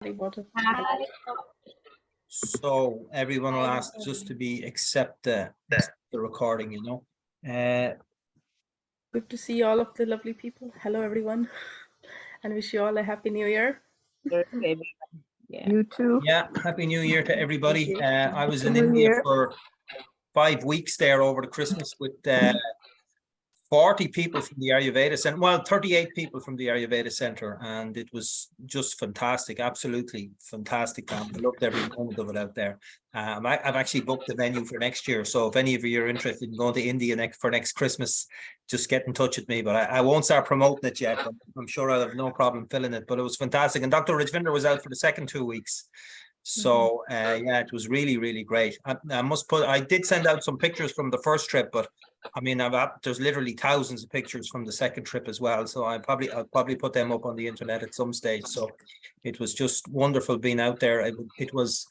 Water. So everyone will ask just to be accept the recording, you know. Good to see all of the lovely people. Hello, everyone, and wish you all a happy new year. Yeah. You too. Yeah, happy new year to everybody. Thank you. I was in New India Year. for 5 weeks there over the Christmas with 40 people from the Ayurveda Center, well, 38 people from the Ayurveda Center, and it was just fantastic, absolutely fantastic. I loved every moment of it out there. I've actually booked the venue for next year, so if any of you are interested in going to India for next Christmas, just get in touch with me. But I won't start promoting it yet, but I'm sure I'll have no problem filling it. But it was fantastic, and Dr. Rajvinder was out for the second 2 weeks. So yeah, it was really, really great. I did send out some pictures from the first trip, but I mean, there's literally thousands of pictures from the second trip as well. So I'll probably put them up on the internet at some stage. So it was just wonderful being out there. It was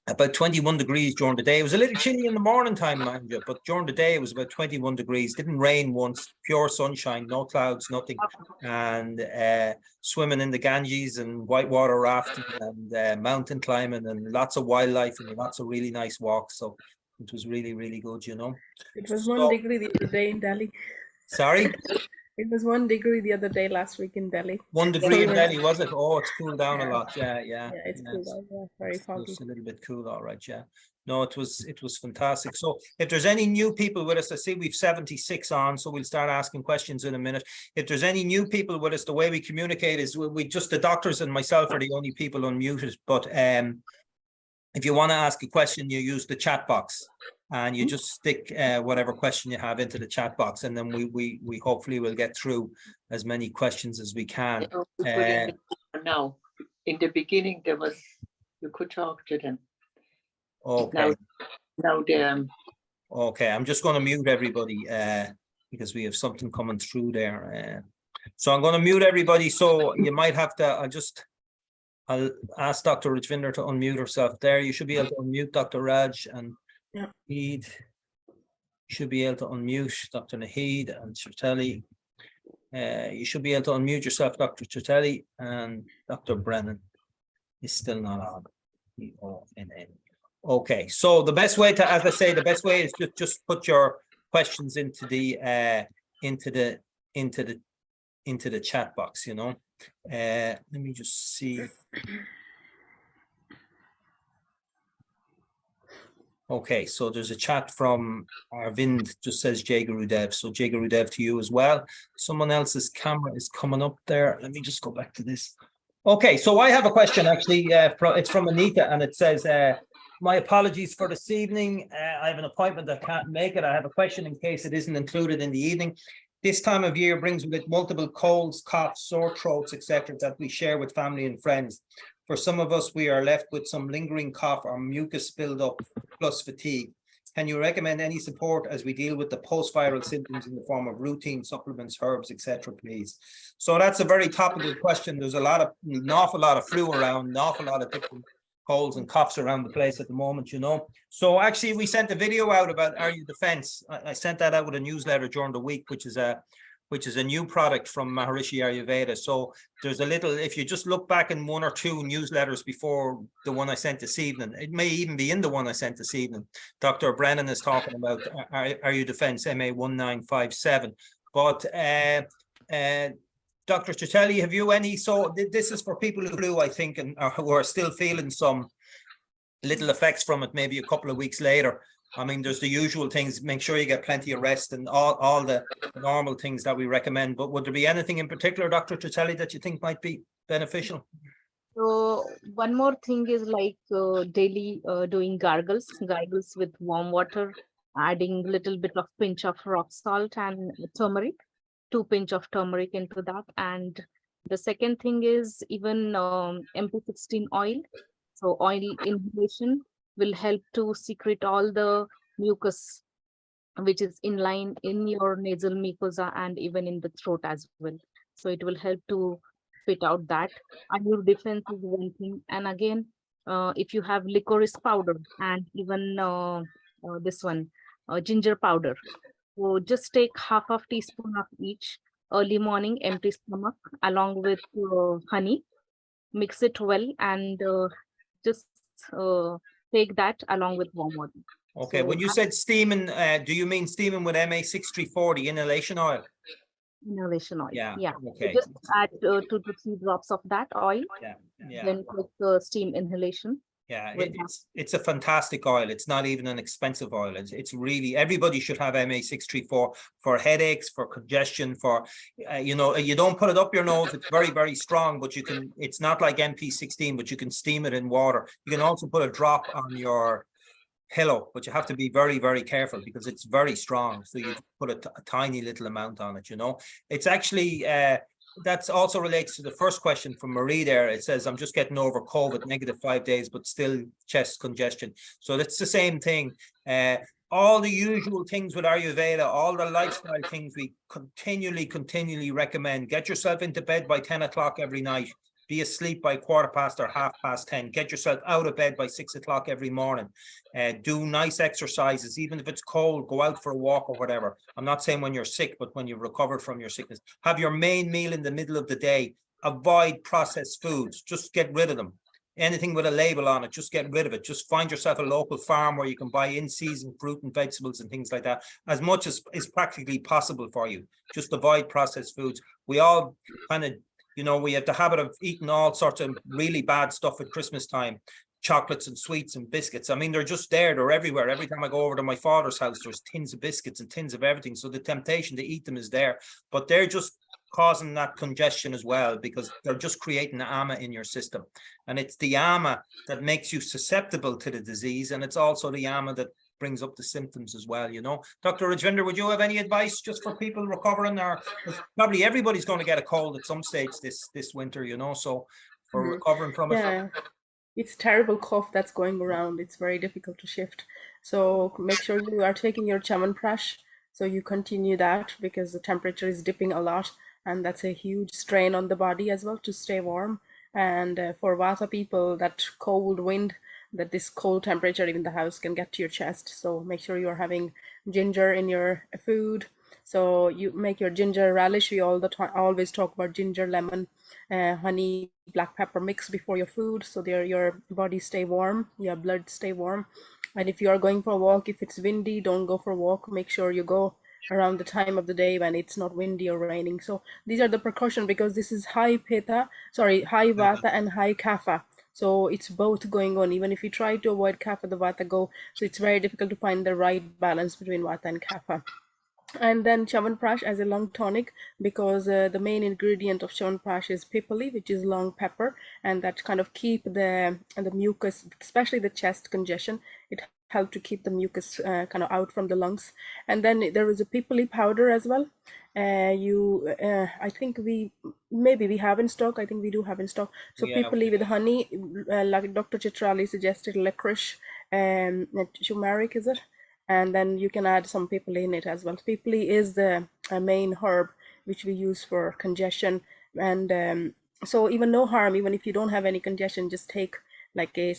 about 21 degrees during the day. It was a little chilly in the morning time, mind you, but during the day it was about 21 degrees. Didn't rain once, pure sunshine, no clouds, nothing. And swimming in the Ganges and whitewater rafting and mountain climbing and lots of wildlife and lots of really nice walks. So it was really, really good, you know. It was 1 degree the other day in Delhi. Sorry? It was 1 degree the other day last week in Delhi. 1 degree in Delhi, was it? Oh, it's cooled down a lot. Yeah. Yeah, it's cool down. Yeah, very foggy. It's a little bit cool, all right. Yeah. No, it was fantastic. So if there's any new people with us, I see we've 76 on, so we'll start asking questions in a minute. If there's any new people with us, the way we communicate is we just, the doctors and myself are the only people unmuted. But if you want to ask a question, you use the chat box and you just stick whatever question you have into the chat box, and then we hopefully will get through as many questions as we can. Now, in the beginning, you could talk to them. Okay. Now Okay, I'm just going to mute everybody because we have something coming through there. So I'm going to mute everybody. So you might have to, I'll ask Dr. Rajvinder to unmute herself there. You should be able to unmute Dr. Raj and Yeah. Naheed. You should be able to unmute Dr. Naheed and Chirtelli. You should be able to unmute yourself, Dr. Chirtelli, and Dr. Brennan is still not on. Okay, so the best way to, as I say, the best way is just put your questions into the chat box, you know. Let me just see. Okay, so there's a chat from Arvind, just says Jay Gurudev. So Jay Gurudev to you as well. Someone else's camera is coming up there. Let me just go back to this. Okay, so I have a question actually. It's from Anita, and it says, my apologies for this evening. I have an appointment that can't make it. I have a question in case it isn't included in the evening. This time of year brings with it multiple colds, coughs, sore throats, etc., that we share with family and friends. For some of us, we are left with some lingering cough or mucus build up plus fatigue. Can you recommend any support as we deal with the post-viral symptoms in the form of routine supplements, herbs, etc., please? So that's a very topical question. There's an awful lot of flu around, an awful lot of different colds and coughs around the place at the moment, you know. So actually we sent a video out about Aryu Defense. I sent that out with a newsletter during the week, which is a new product from Maharishi Ayurveda. So there's a little, if you just look back in 1 or 2 newsletters before the one I sent this evening, it may even be in the one I sent this evening. Dr. Brennan is talking about Aryu Defense MA1957. But Dr. Chirtelli, have you any? So this is for people who flu, I think, and who are still feeling some little effects from it, maybe a couple of weeks later. I mean, there's the usual things, make sure you get plenty of rest and all the normal things that we recommend. But would there be anything in particular, Dr. Chirtelli, that you think might be beneficial? So one more thing is like daily doing gargles with warm water, adding a little bit of pinch of rock salt and turmeric, 2 pinch of turmeric into that. And the second thing is even MP16 oil. So oil inhalation will help to secrete all the mucus which is in line in your nasal mucosa and even in the throat as well. So it will help to fit out that. And your defense is one thing. And again, if you have licorice powder and even this one, ginger powder, so just take half of teaspoon of each early morning, empty stomach, along with honey. mix it well, and just take that along with warm water. Okay, So when you said steaming, do you mean steaming with MA6340 inhalation oil? inhalation oil. Yeah, Yeah. okay. Just add 2 to 3 drops of that oil, Yeah, yeah. then take steam inhalation. Yeah, with it's a fantastic oil. It's not even an expensive oil. It's really, everybody should have MA634 for headaches, for congestion, for you know, you don't put it up your nose. It's very, very strong, but you can. It's not like MP16, but you can steam it in water. You can also put a drop on your pillow, but you have to be very, very careful because it's very strong. So you put a tiny little amount on it. You know, it's actually. That also relates to the first question from Marie there. It says, I'm just getting over COVID, -5 days, but still chest congestion. So that's the same thing. All the usual things with Ayurveda, all the lifestyle things we continually recommend. Get yourself into bed by 10 o'clock every night. Be asleep by 15:15 or 10:30. Get yourself out of bed by 6 o'clock every morning. Do nice exercises, even if it's cold, go out for a walk or whatever. I'm not saying when you're sick, but when you've recovered from your sickness. Have your main meal in the middle of the day. Avoid processed foods. Just get rid of them. Anything with a label on it, just get rid of it. Just find yourself a local farm where you can buy in-season fruit and vegetables and things like that, as much as is practically possible for you. Just avoid processed foods. We all kind of, you know, we have the habit of eating all sorts of really bad stuff at Christmas time, chocolates and sweets and biscuits. I mean, they're just there. They're everywhere. Every time I go over to my father's house, there's tins of biscuits and tins of everything. So the temptation to eat them is there, but they're just causing that congestion as well, because they're just creating ama in your system. And it's the ama that makes you susceptible to the disease. And it's also the ama that brings up the symptoms as well, you know. Dr. Rajvinder, would you have any advice just for people recovering? Or probably everybody's going to get a cold at some stage this winter, you know, so for recovering from it. Yeah, it's terrible cough that's going around. It's very difficult to shift. So make sure you are taking your Chyawanprash. So you continue that because the temperature is dipping a lot, and that's a huge strain on the body as well to stay warm. And for Vata people, that cold wind, that this cold temperature, even the house can get to your chest. So make sure you're having ginger in your food. So you make your ginger relish. We all the time always talk about ginger, lemon, honey, black pepper mix before your food, so there your body stay warm, your blood stay warm. And if you are going for a walk, if it's windy, don't go for a walk. Make sure you go around the time of the day when it's not windy or raining. So these are the precaution, because this is high high vata and high kapha. So it's both going on. Even if you try to avoid kapha, the vata go. So it's very difficult to find the right balance between vata and kapha. And then Chyawanprash as a lung tonic, because the main ingredient of Chyawanprash is pipali, which is long pepper, and that kind of keep the mucus, especially the chest congestion. It help to keep the mucus kind of out from the lungs. And then there is a pipali powder as well. I think we have in stock. I think we do have in stock. So Yeah. pipali with honey, like Dr. Chitrali suggested, licorice, turmeric, is it? And then you can add some pipali in it as well. Pipali is the main herb which we use for congestion, and so even no harm, even if you don't have any congestion, just take like a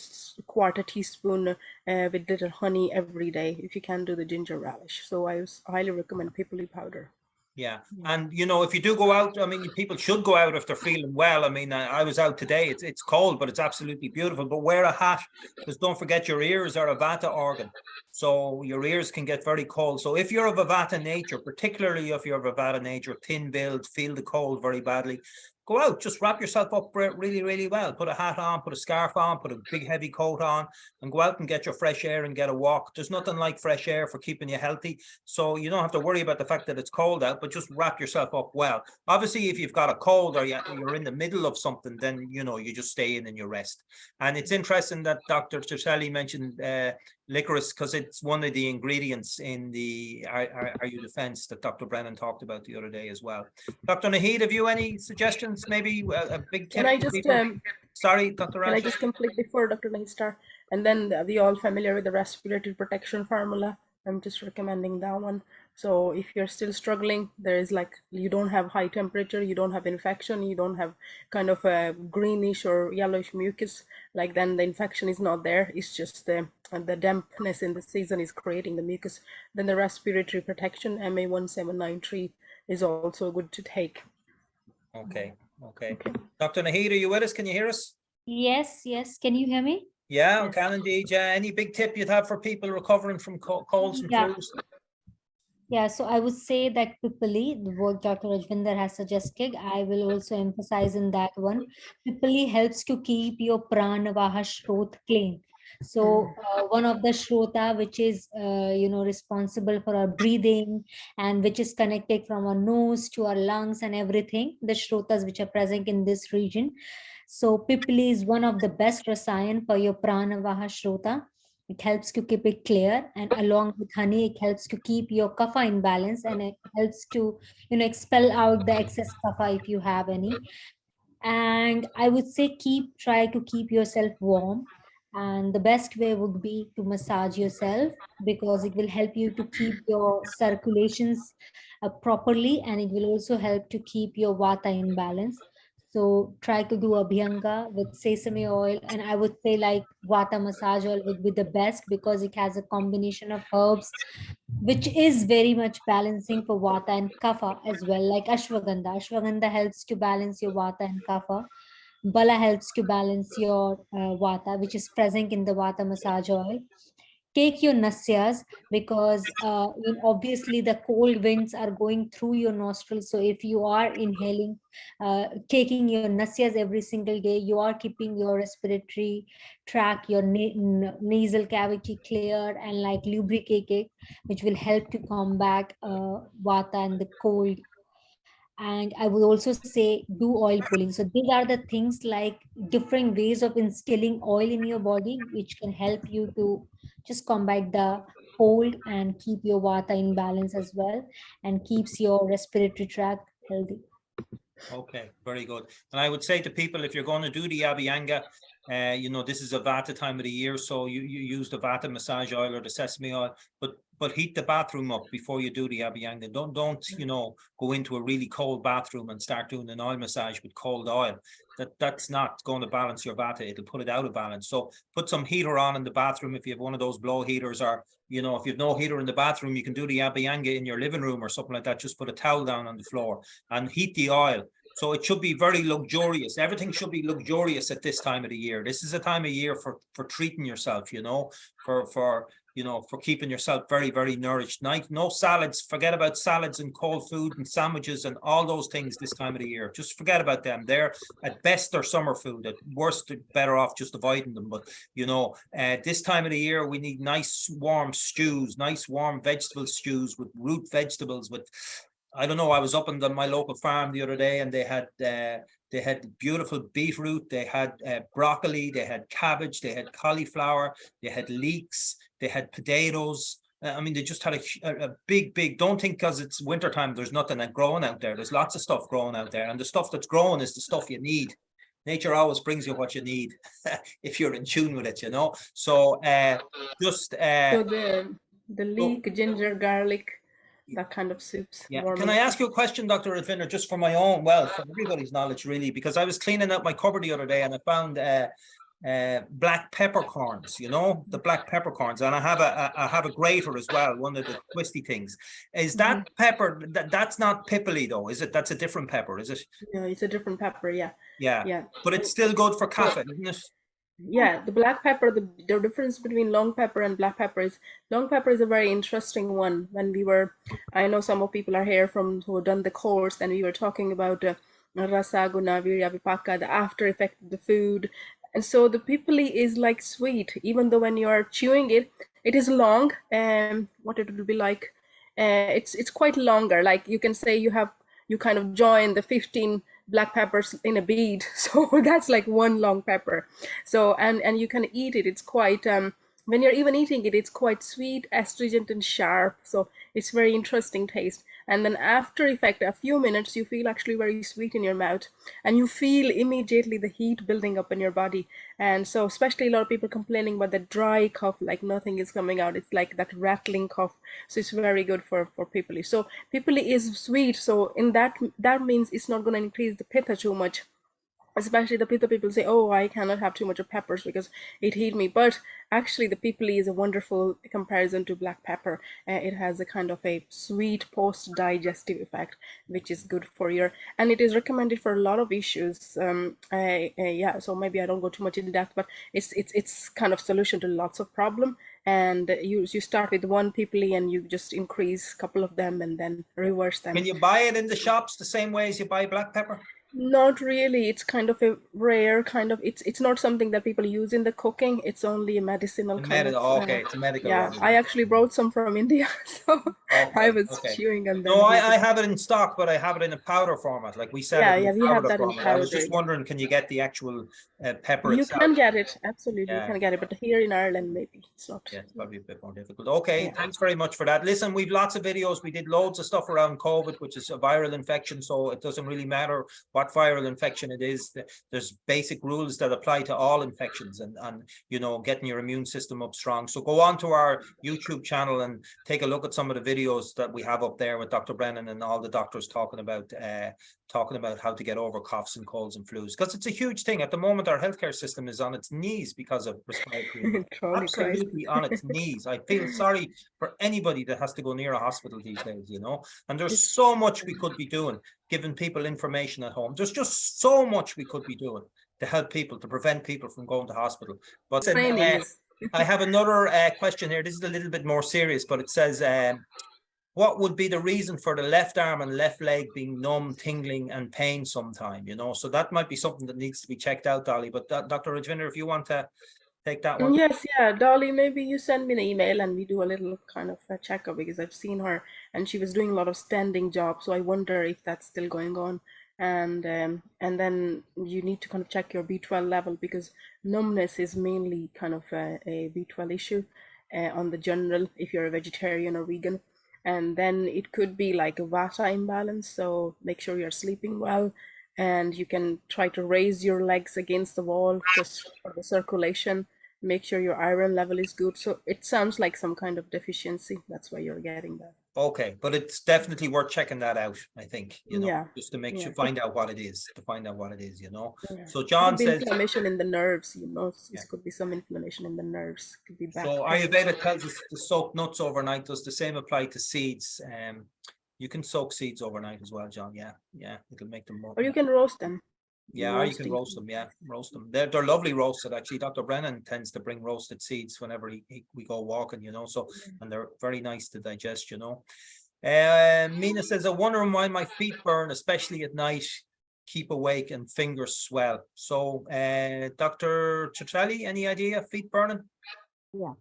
quarter teaspoon with little honey every day if you can do the ginger relish. So I highly recommend pipali powder. Yeah. And, you know, if you do go out, I mean, people should go out if they're feeling well. I mean, I was out today. It's cold, but it's absolutely beautiful. But wear a hat, because don't forget your ears are a vata organ. So your ears can get very cold. So if you're of a vata nature, particularly if you're of a vata nature, thin-billed, feel the cold very badly, go out, just wrap yourself up really, really well. Put a hat on, put a scarf on, put a big heavy coat on, and go out and get your fresh air and get a walk. There's nothing like fresh air for keeping you healthy. So you don't have to worry about the fact that it's cold out, but just wrap yourself up well. Obviously, if you've got a cold or you're in the middle of something, then, you know, you just stay in and you rest. And it's interesting that Dr. Chitrali mentioned licorice, because it's one of the ingredients in the Are Defense that Dr. Brennan talked about the other day as well. Dr. Naheed, have you any suggestions? Maybe a big tip? Can I just sorry, Dr. Raj. Can I just complete before Dr. Naheed? And then we all familiar with the respiratory protection formula. I'm just recommending that one. So if you're still struggling, there is like, you don't have high temperature, you don't have infection, you don't have kind of a greenish or yellowish mucus, like then the infection is not there. It's just the dampness in the season is creating the mucus. Then the respiratory protection, MA1793, is also good to take. Okay. Okay. Okay. Dr. Nahid, are you with us? Can you hear us? Yes, yes. Can you hear me? Yeah, I Yes. can indeed. Yeah. Any big tip you'd have for people recovering from colds and Yeah. flus? Yeah, so I would say that Pipali, the what Dr. Rajvinder has suggested, I will also emphasize in that one. Pipali helps to keep your pranavaha shrot clean. So one of the shrota, which is responsible for our breathing and which is connected from our nose to our lungs and everything, the shrotas which are present in this region. So Pipali is one of the best rasayan for your pranavaha shrota. It helps to keep it clear, and along with honey, it helps to keep your kapha in balance, and it helps to expel out the excess kapha if you have any. And I would say try to keep yourself warm, and the best way would be to massage yourself, because it will help you to keep your circulations properly, and it will also help to keep your vata in balance. So try to do abhyanga with sesame oil, and I would say like vata massage oil would be the best because it has a combination of herbs which is very much balancing for vata and kapha as well, like ashwagandha. Ashwagandha helps to balance your vata and kapha. Bala helps to balance your vata, which is present in the vata massage oil. Take your nasyas, because obviously the cold winds are going through your nostrils. So if you are inhaling, taking your nasyas every single day, you are keeping your respiratory tract, your nasal cavity clear and like lubricated, which will help to combat vata and the cold. And I would also say do oil pulling. So these are the things like different ways of instilling oil in your body, which can help you to just combat the cold and keep your vata in balance as well, and keeps your respiratory tract healthy. Okay, very good. And I would say to people, if you're going to do the Abhyanga, this is a Vata time of the year, so you use the Vata massage oil or the sesame oil, but heat the bathroom up before you do the Abhyanga. Don't go into a really cold bathroom and start doing an oil massage with cold oil. That's not going to balance your Vata. It'll put it out of balance. So put some heater on in the bathroom if you have one of those blow heaters, or if you have no heater in the bathroom, you can do the Abhyanga in your living room or something like that. Just put a towel down on the floor and heat the oil. So it should be very luxurious. Everything should be luxurious at this time of the year. This is a time of year for treating yourself, for keeping yourself very, very nourished. No salads. Forget about salads and cold food and sandwiches and all those things this time of the year. Just forget about them. They're at best they're summer food. At worst, better off just avoiding them. But this time of the year, we need nice warm stews, nice warm vegetable stews with root vegetables with. I don't know. I was up on my local farm the other day, and they had beautiful beetroot, they had broccoli, they had cabbage, they had cauliflower, they had leeks, they had potatoes. I mean, they just had a big. Don't think because it's wintertime there's nothing growing out there. There's lots of stuff growing out there, and the stuff that's growing is the stuff you need. Nature always brings you what you need if you're in tune with it, So just So the leek, ginger, garlic, that kind of soups. yeah. Warm Can I ask you a question, Dr. Rajvinder, just for my own, for everybody's knowledge, really, because I was cleaning out my cupboard the other day and I found black peppercorns, the black peppercorns, and I have a grater as well, one of the twisty things. Is that pepper? That's not pipili though, is it? That's a different pepper, is it? No, it's a different pepper. Yeah. Yeah. But it's still good for kapha, isn't it? Yeah, the black pepper, the difference between long pepper and black pepper is long pepper is a very interesting one. I know some of people are here who have done the course, and we were talking about rasa, guna, virya, vipaka, the after effect of the food. And so the pipali is like sweet, even though when you are chewing it, it is long. What it will be like, it's quite longer. Like you can say you kind of join the 15 black peppers in a bead, so that's like one long pepper. So and you can eat it. It's quite when you're even eating it, it's quite sweet, astringent, and sharp. So it's very interesting taste. And then after effect, a few minutes, you feel actually very sweet in your mouth, and you feel immediately the heat building up in your body. And so especially a lot of people complaining about the dry cough, like nothing is coming out. It's like that rattling cough. So it's very good for pipali. So pipali is sweet. So in that means it's not going to increase the pitta too much. Especially the people say, oh, I cannot have too much of peppers because it heat me. But actually the pipali is a wonderful comparison to black pepper. It has a kind of a sweet post digestive effect, which is good for your, and it is recommended for a lot of issues. Yeah, so maybe I don't go too much in depth, but it's kind of solution to lots of problem. And you start with one pipali and you just increase a couple of them and then reverse them. Can you buy it in the shops the same way as you buy black pepper? Not really. It's kind of a rare kind of. It's not something that people use in the cooking. It's only a medicinal kind of. Okay, it's a medical Yeah, rather I than- actually brought some from India, so I Okay, was okay. chewing on them. No, I have it in stock, but I have it in a powder format. Like we sell Yeah, it in yeah, a we have powder that in format. I was just powder. wondering, can you get the actual pepper You itself? can get it, absolutely. You Yeah. can get it, but here in Ireland, maybe it's not. Yeah, it's probably a bit more difficult. Okay, Yeah. thanks very much for that. Listen, we've lots of videos. We did loads of stuff around COVID, which is a viral infection. So it doesn't really matter what viral infection it is. There's basic rules that apply to all infections and you know, getting your immune system up strong. So go on to our YouTube channel and take a look at some of the videos that we have up there with Dr. Brennan and all the doctors talking about how to get over coughs and colds and flus, because it's a huge thing. At the moment, our healthcare system is on its knees because of respiratory. Trolley cries. Absolutely on its knees. I feel sorry for anybody that has to go near a hospital these days, you know, and there's so much we could be doing, giving people information at home. There's just so much we could be doing to help people, to prevent people from going to hospital. But Trainings. I have another question here. This is a little bit more serious, but it says, what would be the reason for the left arm and left leg being numb, tingling, and pain sometime? You know, so that might be something that needs to be checked out, Dolly. But Dr. Rajvinder, if you want to take that one. Yes, yeah, Dolly, maybe you send me an email and we do a little kind of a checkup, because I've seen her and she was doing a lot of standing jobs, so I wonder if that's still going on. And then you need to kind of check your B12 level, because numbness is mainly kind of a B12 issue on the general if you're a vegetarian or vegan. And then it could be like a Vata imbalance, so make sure you're sleeping well, and you can try to raise your legs against the wall just for the circulation. Make sure your iron level is good. So it sounds like some kind of deficiency. That's why you're getting that. Okay, but it's definitely worth checking that out, I think, you know, Yeah, just to make sure, yeah. find out what it is, you know. Yeah. So John Could be says, inflammation in the nerves, you know. Yeah. This could be some inflammation in the nerves. Could be back so pain. Ayurveda tells us to soak nuts overnight. Does the same apply to seeds? You can soak seeds overnight as well, John. Yeah, it'll make them more. Or you can roast them. Yeah, or you can roasting roast them. Yeah, roast them. They're lovely roasted. Actually, Dr. Brennan tends to bring roasted seeds whenever we go walking, you know. So, and they're very nice to digest, you know. Mina says, I wonder why my feet burn, especially at night, keep awake and fingers swell. So, Dr. Chitrali, any idea? Feet burning? Yeah.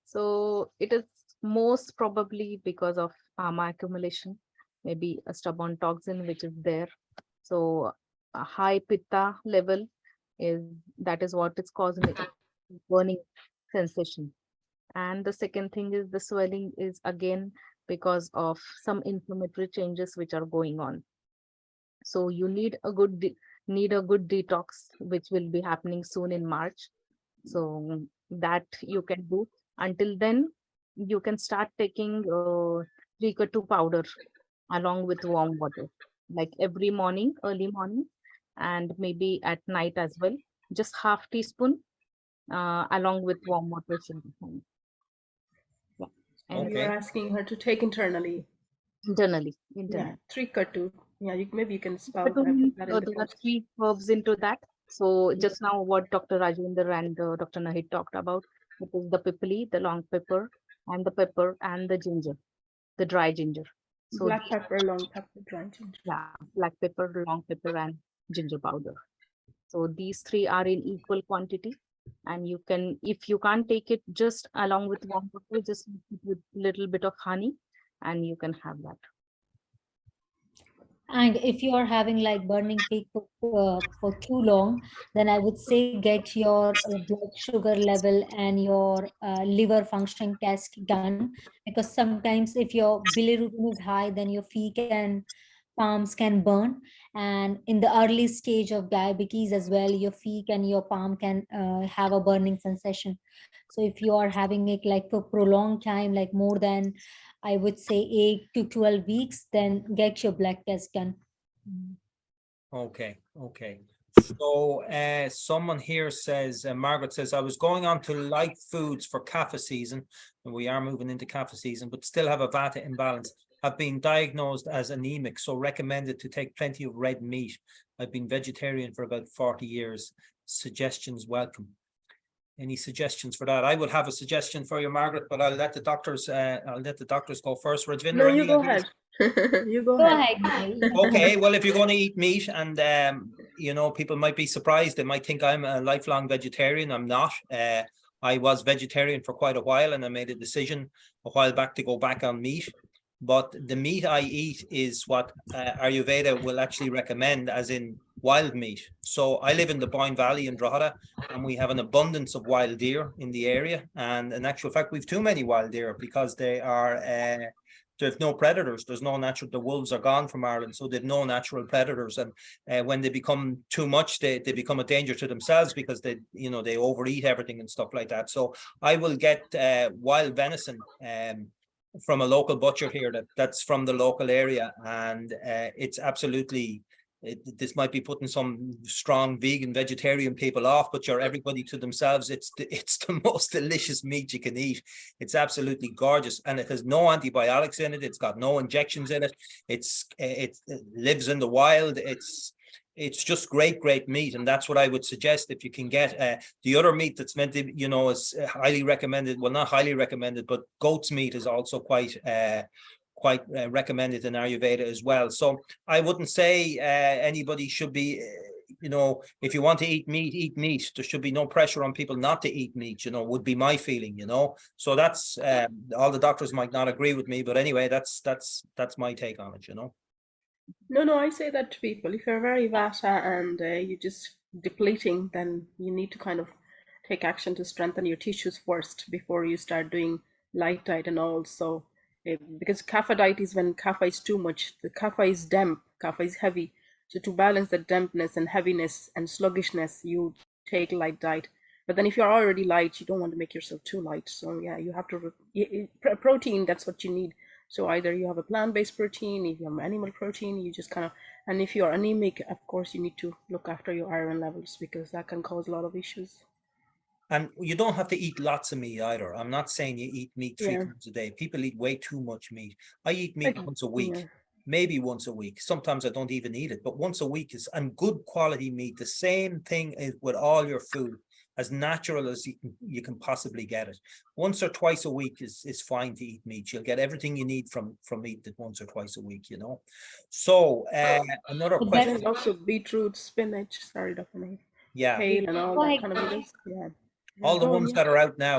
So it is most probably because of AMA accumulation, maybe a stubborn toxin which is there. So a high pitta level that is what is causing the burning sensation. And the second thing is the swelling is again because of some inflammatory changes which are going on. So you need a good detox, which will be happening soon in March. So that you can do. Until then, you can start taking 3-2 powder along with warm water, like every morning, early morning, and maybe at night as well. Just half teaspoon along with warm water. Yeah. And Okay. You're asking her to take internally. internally. Yeah, 3-2. Yeah, maybe you can spell that. There Put that in the are post. 3 herbs into that. So just now what Dr. Rajvinder and Dr. Nahid talked about, it is the pipali, the long pepper, and the ginger, the dry ginger. So Black pepper, long pepper, dry ginger. yeah, black pepper, long pepper, and ginger powder. So these 3 are in equal quantity. And you can, if you can't take it just along with warm water, just with little bit of honey, and you can have that. And if you are having like burning peak for too long, then I would say get your blood sugar level and your liver functioning test done, because sometimes if your bilirubin is high, then your feet and palms can burn. And in the early stage of diabetes as well, your feet and your palm can have a burning sensation. So if you are having it like for prolonged time, like more than, I would say 8 to 12 weeks, then get your blood test done. Okay. So someone here says, Margaret says, I was going on to light foods for kapha season, and we are moving into kapha season, but still have a vata imbalance. I've been diagnosed as anemic, so recommended to take plenty of red meat. I've been vegetarian for about 40 years. Suggestions welcome. Any suggestions for that? I would have a suggestion for you, Margaret, but I'll let the doctors go first. Rajvinder, No, you any go ideas? ahead. You go Go ahead. ahead, Gary. Okay, well, if you're going to eat meat, and people might be surprised, they might think I'm a lifelong vegetarian. I'm not. I was vegetarian for quite a while, and I made a decision a while back to go back on meat. But the meat I eat is what Ayurveda will actually recommend, as in wild meat. So I live in the Boyne Valley in Drogheda, and we have an abundance of wild deer in the area. And in actual fact, we've too many wild deer because they are there's no predators. There's no natural. The wolves are gone from Ireland, so they've no natural predators. And when they become too much, they become a danger to themselves because they overeat everything and stuff like that. So I will get wild venison from a local butcher here that's from the local area, and it's absolutely. This might be putting some strong vegan vegetarian people off, but you're everybody to themselves. It's the most delicious meat you can eat. It's absolutely gorgeous, and it has no antibiotics in it. It's got no injections in it. It lives in the wild. It's just great meat, and that's what I would suggest if you can get. The other meat that's meant to, is highly recommended. Well, not highly recommended, but goat's meat is also quite recommended in Ayurveda as well. So I wouldn't say anybody should be, if you want to eat meat, eat meat. There should be no pressure on people not to eat meat, would be my feeling, So that's all the doctors might not agree with me, but anyway, that's my take on it, No, I say that to people. If you're very vata and you're just depleting, then you need to kind of take action to strengthen your tissues first before you start doing light diet and all. So, because kapha diet is when kapha is too much. The kapha is damp, kapha is heavy. So to balance the dampness and heaviness and sluggishness, you take light diet. But then if you're already light, you don't want to make yourself too light. So yeah, you have to protein. That's what you need. So either you have a plant-based protein, if you have animal protein, you just kind of, and if you're anemic, of course, you need to look after your iron levels because that can cause a lot of issues. And you don't have to eat lots of meat either. I'm not saying you eat meat 3 Yeah. times a day. People eat way too much meat. I eat meat Like, once a week, yeah. maybe once a week. Sometimes I don't even eat it, but once a week and good quality meat. The same thing is with all your food, as natural as you can possibly get it. Once or twice a week is fine to eat meat. You'll get everything you need from meat that once or twice a week, So another But question. There's also beetroot, spinach, sorry, Dr. Nate, Yeah, kale and all Go that ahead. kind of things. Yeah. all the Go on, ones yeah. that are out now,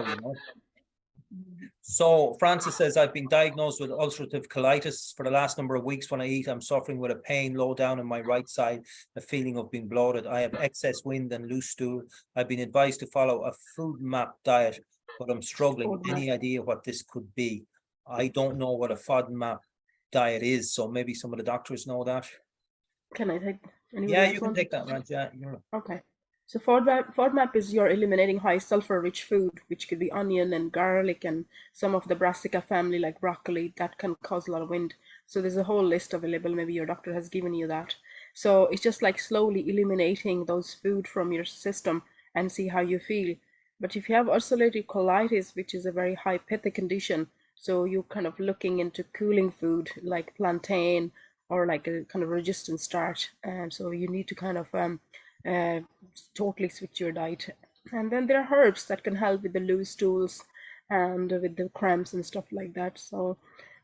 So Francis says, I've been diagnosed with ulcerative colitis for the last number of weeks. When I eat, I'm suffering with a pain low down on my right side, a feeling of being bloated. I have excess wind and loose stool. I've been advised to follow a food map diet, but I'm struggling. FODMAP. Any idea what this could be? I don't know what a FODMAP diet is, so maybe some of the doctors know that. Can I take? Anybody Yeah, else you can want take to- that, Raj. Yeah, Okay. So FODMAP is you're eliminating high sulfur rich food, which could be onion and garlic and some of the brassica family like broccoli that can cause a lot of wind. So there's a whole list available. Maybe your doctor has given you that. So it's just like slowly eliminating those food from your system and see how you feel. But if you have ulcerative colitis, which is a very high pitta condition, so you're kind of looking into cooling food like plantain or like a kind of resistant starch. And so you need to kind of totally switch your diet. And then there are herbs that can help with the loose stools and with the cramps and stuff like that. So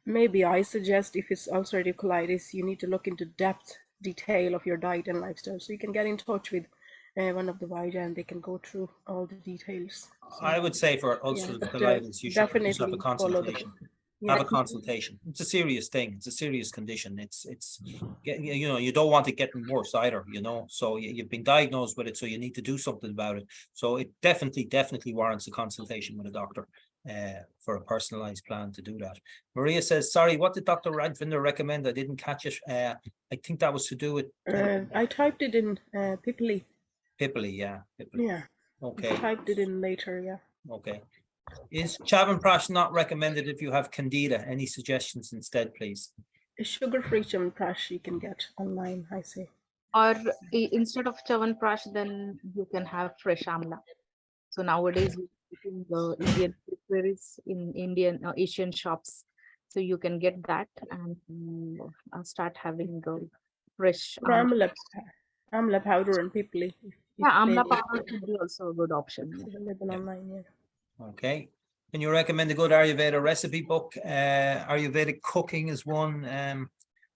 maybe I suggest if it's ulcerative colitis, you need to look into depth detail of your diet and lifestyle. So you can get in touch with one of the Vaidya and they can go through all the details. So, I would say for ulcerative colitis, you should have a definitely follow the consultation. yeah. Have a consultation. It's a serious thing. It's a serious condition. It's you don't want it getting worse either, so you've been diagnosed with it, so you need to do something about it. So it definitely warrants a consultation with a doctor for a personalized plan to do that. Maria says, sorry, what did Dr. Radvinder recommend? I didn't catch it. I think that was to do with I typed it in Pipli. Pipili, yeah. Yeah. Okay. I typed it in later, yeah. Okay. Is Chyawanprash not recommended if you have candida? Any suggestions instead, please? A sugar-free Chyawanprash you can get online, I say. Or instead of Chawanprash, then you can have fresh amla. So nowadays, we're getting the Indian prepares in Indian Asian shops. So you can get that and start having the fresh Or amla. amla powder and pipli. Yeah, If they amla powder could be also a good option. it's available Yeah. online, yeah. Okay. Can you recommend a good Ayurveda recipe book? Ayurvedic cooking is one.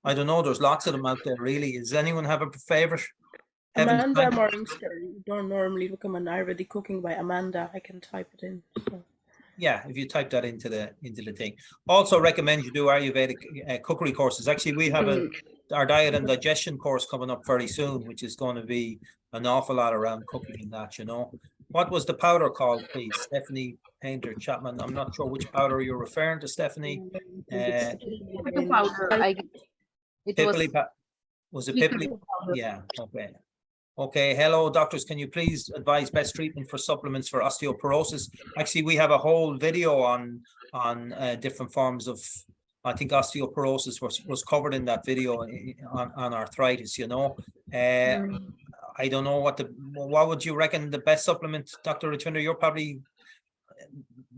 I don't know. There's lots of them out there, really. Does anyone have a favorite? Heaven's Amanda Time? Morningstar. You don't normally recommend Ayurvedic cooking by Amanda. I can type it in. So. Yeah, if you type that into the thing. Also recommend you do Ayurvedic cookery courses. Actually, we have our diet and digestion course coming up very soon, which is going to be an awful lot around cooking and that, you know. What was the powder called, please? Stephanie Painter Chapman. I'm not sure which powder you're referring to, Stephanie. Pickle powder, I guess. It was Was it pickle Pipli? powder. Yeah, okay. Okay, hello, doctors. Can you please advise best treatment for supplements for osteoporosis? Actually, we have a whole video on different forms of, I think osteoporosis was covered in that video on arthritis, you know. I don't know what would you reckon the best supplement, Dr. Rajvinder? You're probably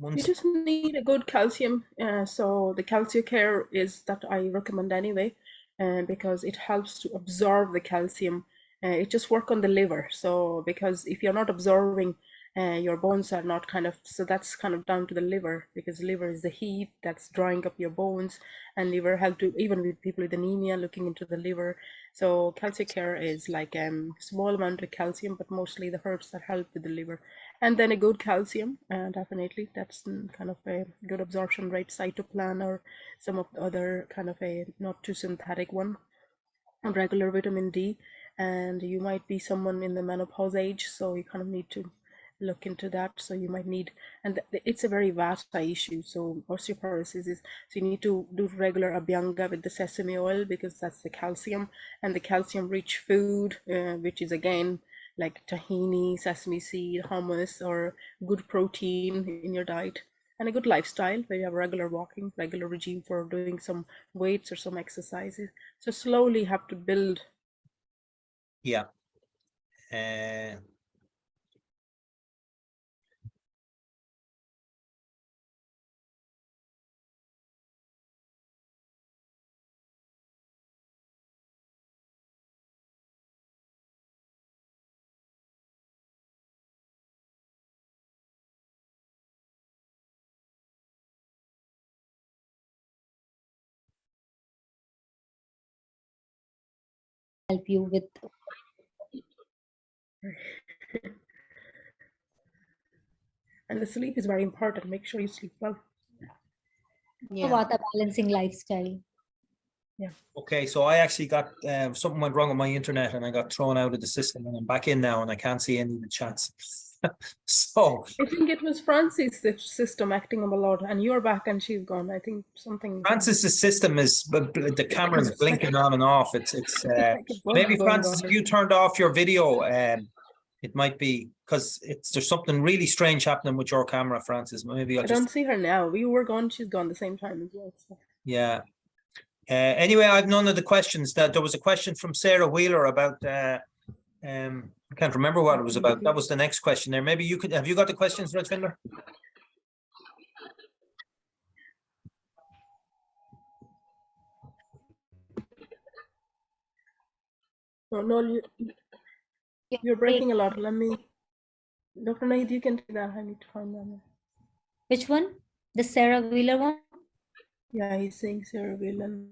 You just need a good calcium. So the CalcioCare is that I recommend anyway, because it helps to absorb the calcium. It just work on the liver. So because if you're not absorbing, your bones are not so that's kind of down to the liver, because liver is the heat that's drying up your bones, and liver help to, even with people with anemia, looking into the liver. So CalcioCare is like small amount of calcium, but mostly the herbs that help with the liver. And then a good calcium, definitely that's kind of a good absorption rate, Cytoplan or some of the other kind of a not too synthetic one, and regular vitamin D. And you might be someone in the menopause age, so you kind of need to look into that. So you might need, and it's a very vast issue. So osteoporosis is, so you need to do regular abhyanga with the sesame oil, because that's the calcium, and the calcium rich food, which is again like tahini, sesame seed, hummus, or good protein in your diet, and a good lifestyle where you have regular walking, regular regime for doing some weights or some exercises. So slowly have to build. yeah. Help you with And the sleep is very important. Make sure you sleep well. Yeah. Vata balancing lifestyle. Okay, so I actually got something went wrong with my internet and I got thrown out of the system, and I'm back in now and I can't see any of the chats. So I think it was Francis' system acting up a lot, and you're back and she's gone. I think something. Francis's system is the camera's blinking on and off. It's like a bug maybe going Francis, on. if you turned off your video, it might be because there's something really strange happening with your camera, Francis. Maybe I'll I just don't see her now. We were gone, she's gone the same time as well. So. yeah. Anyway, I've none of the questions. That there was a question from Sarah Wheeler about I can't remember what it was about. That was the next question there. Maybe you could, have you got the questions, Rajvinder? No, you're breaking a lot. Let me, Dr. Nahid, you can do that. I need to find that. Which one? The Sarah Wheeler one? Yeah, he's saying Sarah Whelan.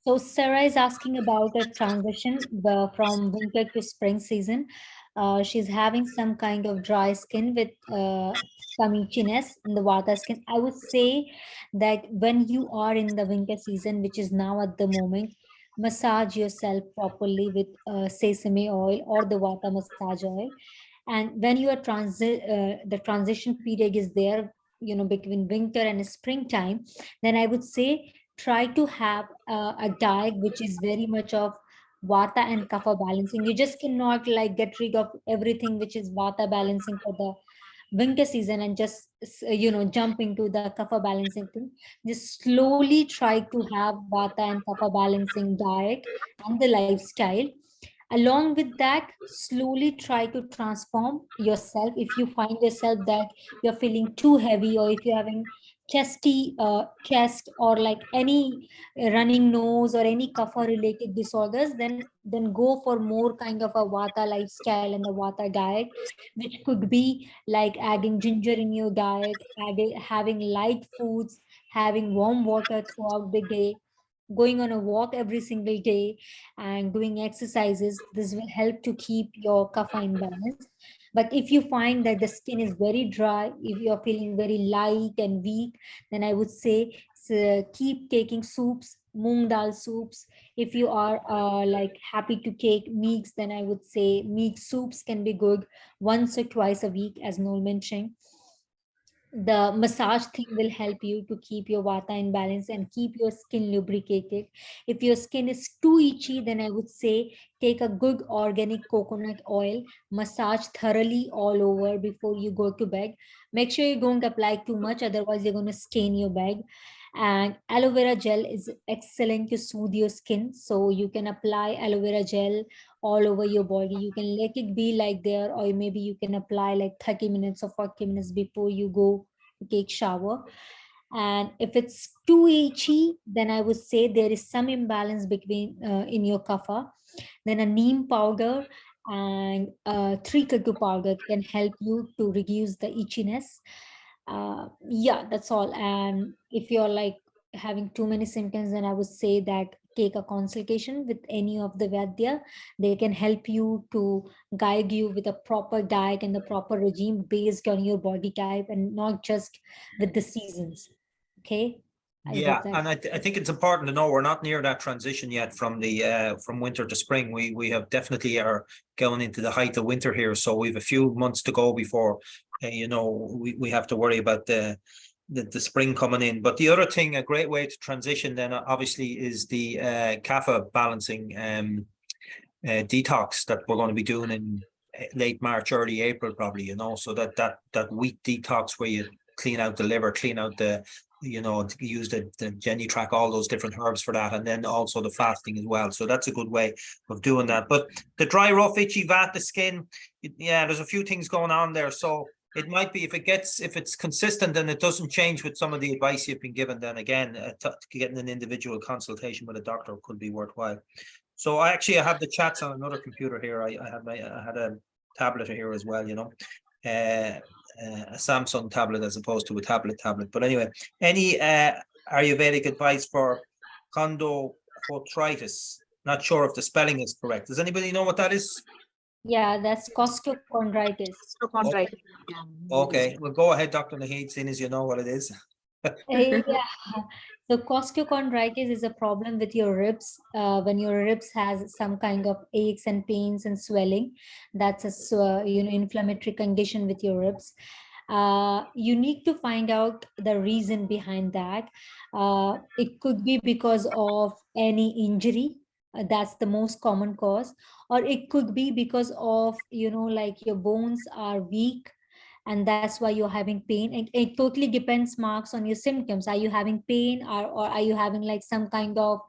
So Sarah is asking about a transition from winter to spring season. She's having some kind of dry skin with some itchiness in the Vata skin. I would say that when you are in the winter season, which is now at the moment, massage yourself properly with sesame oil or the Vata massage oil. And when you are the transition period is there, you know, between winter and springtime, then I would say try to have a diet which is very much of Vata and Kapha balancing. You just cannot like get rid of everything which is Vata balancing for the winter season and just jump into the kapha balancing thing. Just slowly try to have vata and kapha balancing diet and the lifestyle. Along with that, slowly try to transform yourself. If you find yourself that you're feeling too heavy, or if you're having chest, or like any running nose or any kapha related disorders, then go for more kind of a vata lifestyle and the vata diet, which could be like adding ginger in your diet, having light foods, having warm water throughout the day, going on a walk every single day, and doing exercises. This will help to keep your kapha in balance. But if you find that the skin is very dry, if you're feeling very light and weak, then I would say keep taking soups, moong dal soups. If you are like happy to take meats, then I would say meat soups can be good once or twice a week, as Noel mentioned. The massage thing will help you to keep your vata in balance and keep your skin lubricated. If your skin is too itchy, then I would say take a good organic coconut oil, massage thoroughly all over before you go to bed. Make sure you don't apply too much, otherwise you're going to stain your bed. And aloe vera gel is excellent to soothe your skin, so you can apply aloe vera gel all over your body. You can let it be like there, or maybe you can apply like 30 minutes or 40 minutes before you go to take shower. And if it's too itchy, then I would say there is some imbalance between in your kapha. Then a neem powder and 3-Katu powder can help you to reduce the itchiness. Yeah, that's all. And if you're like having too many symptoms, then I would say that take a consultation with any of the Vaidya. They can help you to guide you with a proper diet and the proper regime based on your body type, and not just with the seasons. Okay. I Yeah, hope that. and I think it's important to know we're not near that transition yet from the from winter to spring. We have definitely are going into the height of winter here, so we have a few months to go before we have to worry about the spring coming in. But the other thing, a great way to transition then obviously is the kapha balancing detox that we're going to be doing in late March, early April, probably. So that wheat detox where you clean out the liver, clean out the use the Genitrack, all those different herbs for that, and then also the fasting as well. So that's a good way of doing that. But the dry, rough, itchy, the skin, yeah, there's a few things going on there. So it might be if it's consistent and it doesn't change with some of the advice you've been given, then again, getting an individual consultation with a doctor could be worthwhile. So I have the chats on another computer here. I had a tablet here as well, a Samsung tablet as opposed to a tablet. But anyway, any Ayurvedic advice for chondroarthritis? Not sure if the spelling is correct. Does anybody know what that is? Yeah, that's costochondritis. Costochondritis. Okay, well, go ahead, Dr. Naheed, seeing as you know what it is. Yeah. So costochondritis is a problem with your ribs. When your ribs has some kind of aches and pains and swelling, that's a inflammatory condition with your ribs. You need to find out the reason behind that. It could be because of any injury. That's the most common cause, or it could be because of like your bones are weak, and that's why you're having pain. And it totally depends, Marks, on your symptoms. Are you having pain, or are you having like some kind of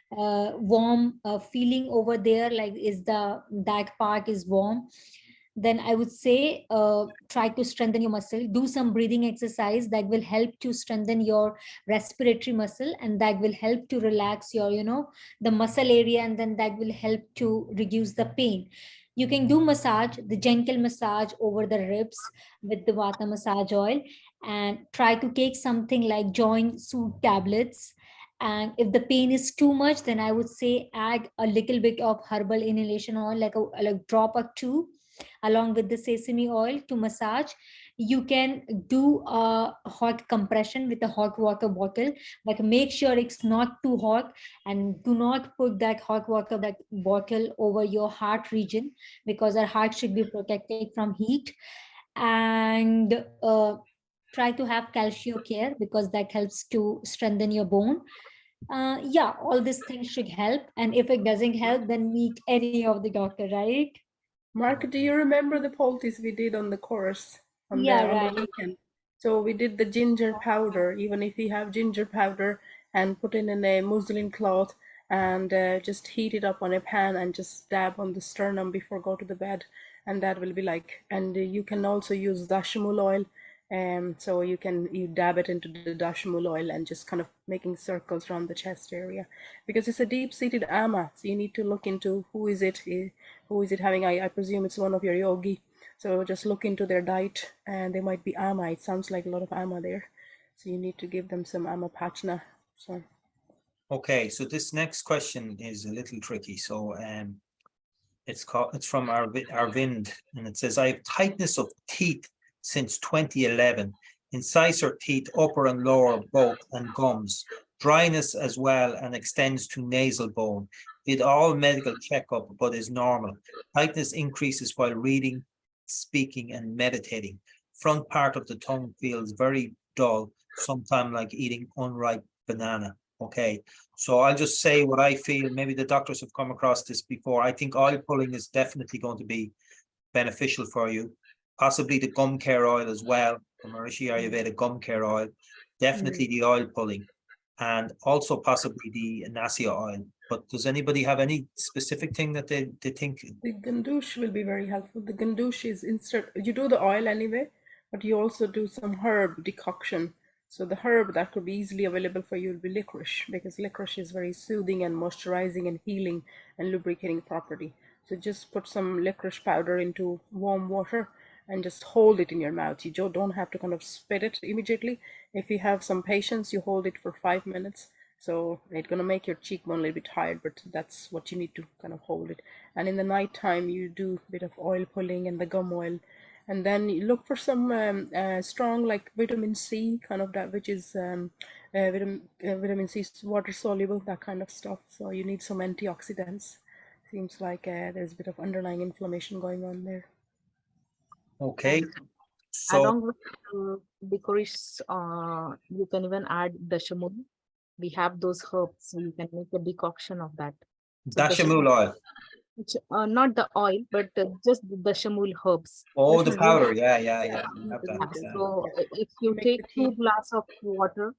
warm feeling over there, like that part is warm? Then I would say try to strengthen your muscle, do some breathing exercise that will help to strengthen your respiratory muscle, and that will help to relax your the muscle area, and then that will help to reduce the pain. You can do massage, the gentle massage over the ribs with the Vata massage oil, and try to take something like joint soothe tablets. And if the pain is too much, then I would say add a little bit of herbal inhalation oil, like a drop or two, along with the sesame oil to massage. You can do a hot compression with a hot water bottle, but make sure it's not too hot, and do not put that hot water bottle over your heart region, because our heart should be protected from heat. And try to have calcio care, because that helps to strengthen your bone. Yeah, all these things should help. And if it doesn't help, then meet any of the doctor, right? Mark, do you remember the poultice we did on the course? Yeah, on the right. weekend. So we did the ginger powder, even if you have ginger powder, and put it in a muslin cloth and just heat it up on a pan and just dab on the sternum before go to the bed, and that will be like. And you can also use dashmul oil, so you dab it into the dashmul oil and just kind of making circles around the chest area, because it's a deep-seated ama. So you need to look into who is it having. I presume it's one of your yogi. So just look into their diet, and they might be ama. It sounds like a lot of ama there. So you need to give them some ama pachna. So Okay, so this next question is a little tricky. So it's from Arvind, and it says, I have tightness of teeth since 2011, incisor teeth, upper and lower both, and gums, dryness as well, and extends to nasal bone. Did all medical checkup, but is normal. Tightness increases while reading, speaking, and meditating. Front part of the tongue feels very dull, sometimes like eating unripe banana. Okay, so I'll just say what I feel. Maybe the doctors have come across this before. I think oil pulling is definitely going to be beneficial for you. Possibly the gum care oil as well, the Maharishi Ayurveda gum care oil. Definitely the oil pulling, and also possibly the Nasia oil. But does anybody have any specific thing that they think? the gandush will be very helpful. The gandush is instead you do the oil anyway, but you also do some herb decoction. So the herb that could be easily available for you will be licorice, because licorice is very soothing and moisturizing and healing and lubricating property. So just put some licorice powder into warm water and just hold it in your mouth. You don't have to kind of spit it immediately. If you have some patience, you hold it for 5 minutes. So it's gonna make your cheekbone a little bit tired, but that's what you need to kind of hold it. And in the night time, you do a bit of oil pulling and the gum oil, and then you look for some strong like vitamin C kind of that, which is vitamin C is water soluble, that kind of stuff. So you need some antioxidants. Seems like there's a bit of underlying inflammation going on there. Okay, And so along with licorice, you can even add dashamul. We have those herbs, so you can make a decoction of that. So Dashamul oil. Not the oil, but just the dashamul herbs. Oh, the Dashamul. powder. Yeah. We have Yeah, that. Yeah, Yeah. so if you Make take the tea. 2 glass of water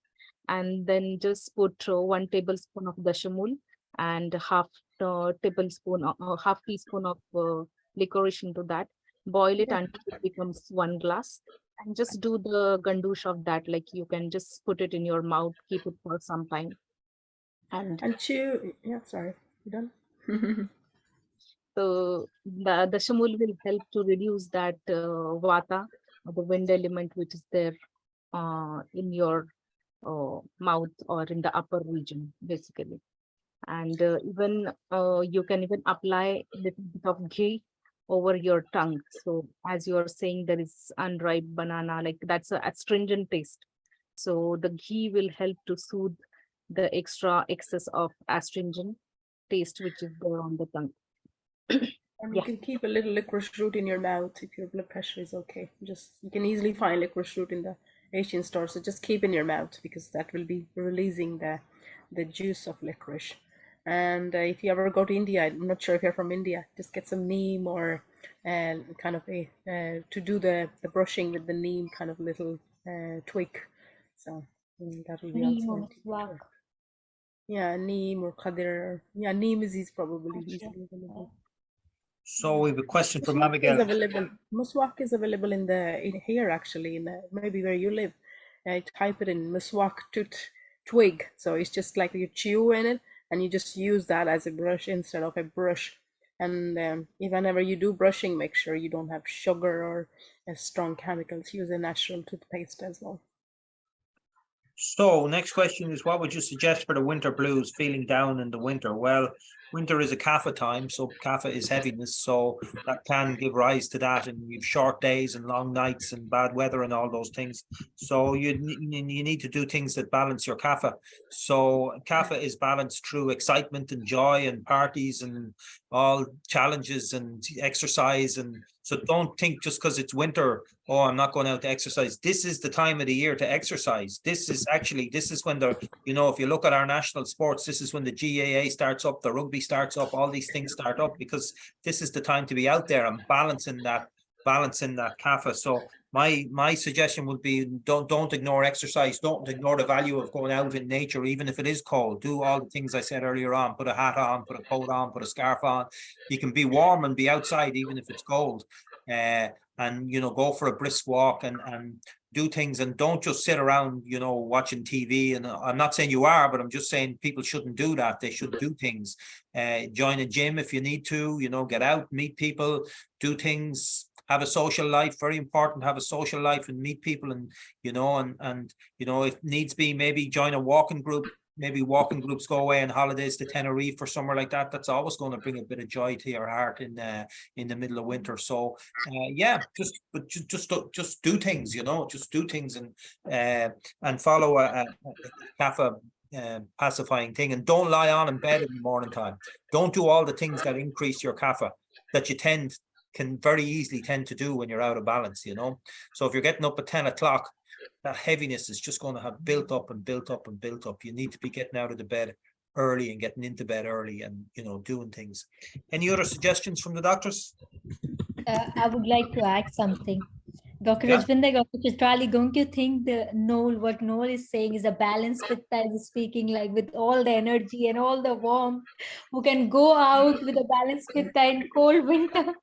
and then just put 1 tablespoon of dashamul and half half teaspoon of licorice into that, boil it Yeah. until it becomes 1 glass, and just do the gandush of that. Like you can just put it in your mouth, keep it for some time, and And chew. Yeah, sorry. You done? so the dashamul will help to reduce that vata, or the wind element, which is there in your mouth or in the upper region, basically. And even you can even apply little bit of ghee over your tongue. So as you're saying, there is unripe banana, like that's a astringent taste. So the ghee will help to soothe the excess of astringent taste which is there on the tongue. And you Yeah. can keep a little licorice root in your mouth if your blood pressure is okay. Just you can easily find licorice root in the Asian store, so just keep in your mouth because that will be releasing the juice of licorice. And if you ever go to India, I'm not sure if you're from India, just get some neem or kind of a to do the brushing with the neem kind of little twig. So that will be Neem also or anti. Swak. Yeah, neem or kadir. Yeah, neem is probably Gotcha. easily available. So we have a question from Muswak is Abigail. available. Muswak is available in here actually, maybe where you live. Type it in Muswak twig. So it's just like you chew in it, and you just use that as a brush instead of a brush. And whenever you do brushing, make sure you don't have sugar or strong chemicals. Use a natural toothpaste as well. So next question is, what would you suggest for the winter blues, feeling down in the winter? Well, winter is a kapha time, so kapha is heaviness, so that can give rise to that, and you've short days and long nights and bad weather and all those things. So you need to do things that balance your kapha. So kapha is balanced through excitement and joy and parties and all challenges and exercise. And so don't think just because it's winter, oh, I'm not going out to exercise. This is the time of the year to exercise. This is when if you look at our national sports, this is when the GAA starts up, the rugby starts up, all these things start up, because this is the time to be out there and balancing that balancing that kapha. So my suggestion would be don't ignore exercise. Don't ignore the value of going out in nature, even if it is cold. Do all the things I said earlier on. Put a hat on, put a coat on, put a scarf on. You can be warm and be outside even if it's cold. And go for a brisk walk and do things, and don't just sit around watching TV. And I'm not saying you are, but I'm just saying people shouldn't do that. They should do things. Join a gym if you need to, get out, meet people, do things, have a social life. Very important, have a social life and meet people, and if needs be, maybe join a walking group. Maybe walking groups go away on holidays to Tenerife or somewhere like that. That's always going to bring a bit of joy to your heart in the middle of winter. So just do things, just do things, and follow a kapha pacifying thing, and don't lie on in bed in the morning time. Don't do all the things that increase your kapha that you can very easily tend to do when you're out of balance. So if you're getting up at 10 o'clock, that heaviness is just going to have built up and built up and built up. You need to be getting out of the bed early and getting into bed early, and doing things. Any other suggestions from the doctors? I would like to add something. Dr. Yeah. Rajvinder, Dr. Chitrali, don't you think what Noel is saying is a balanced pitta is speaking, like with all the energy and all the warmth, who can go out with a balanced pitta in cold winter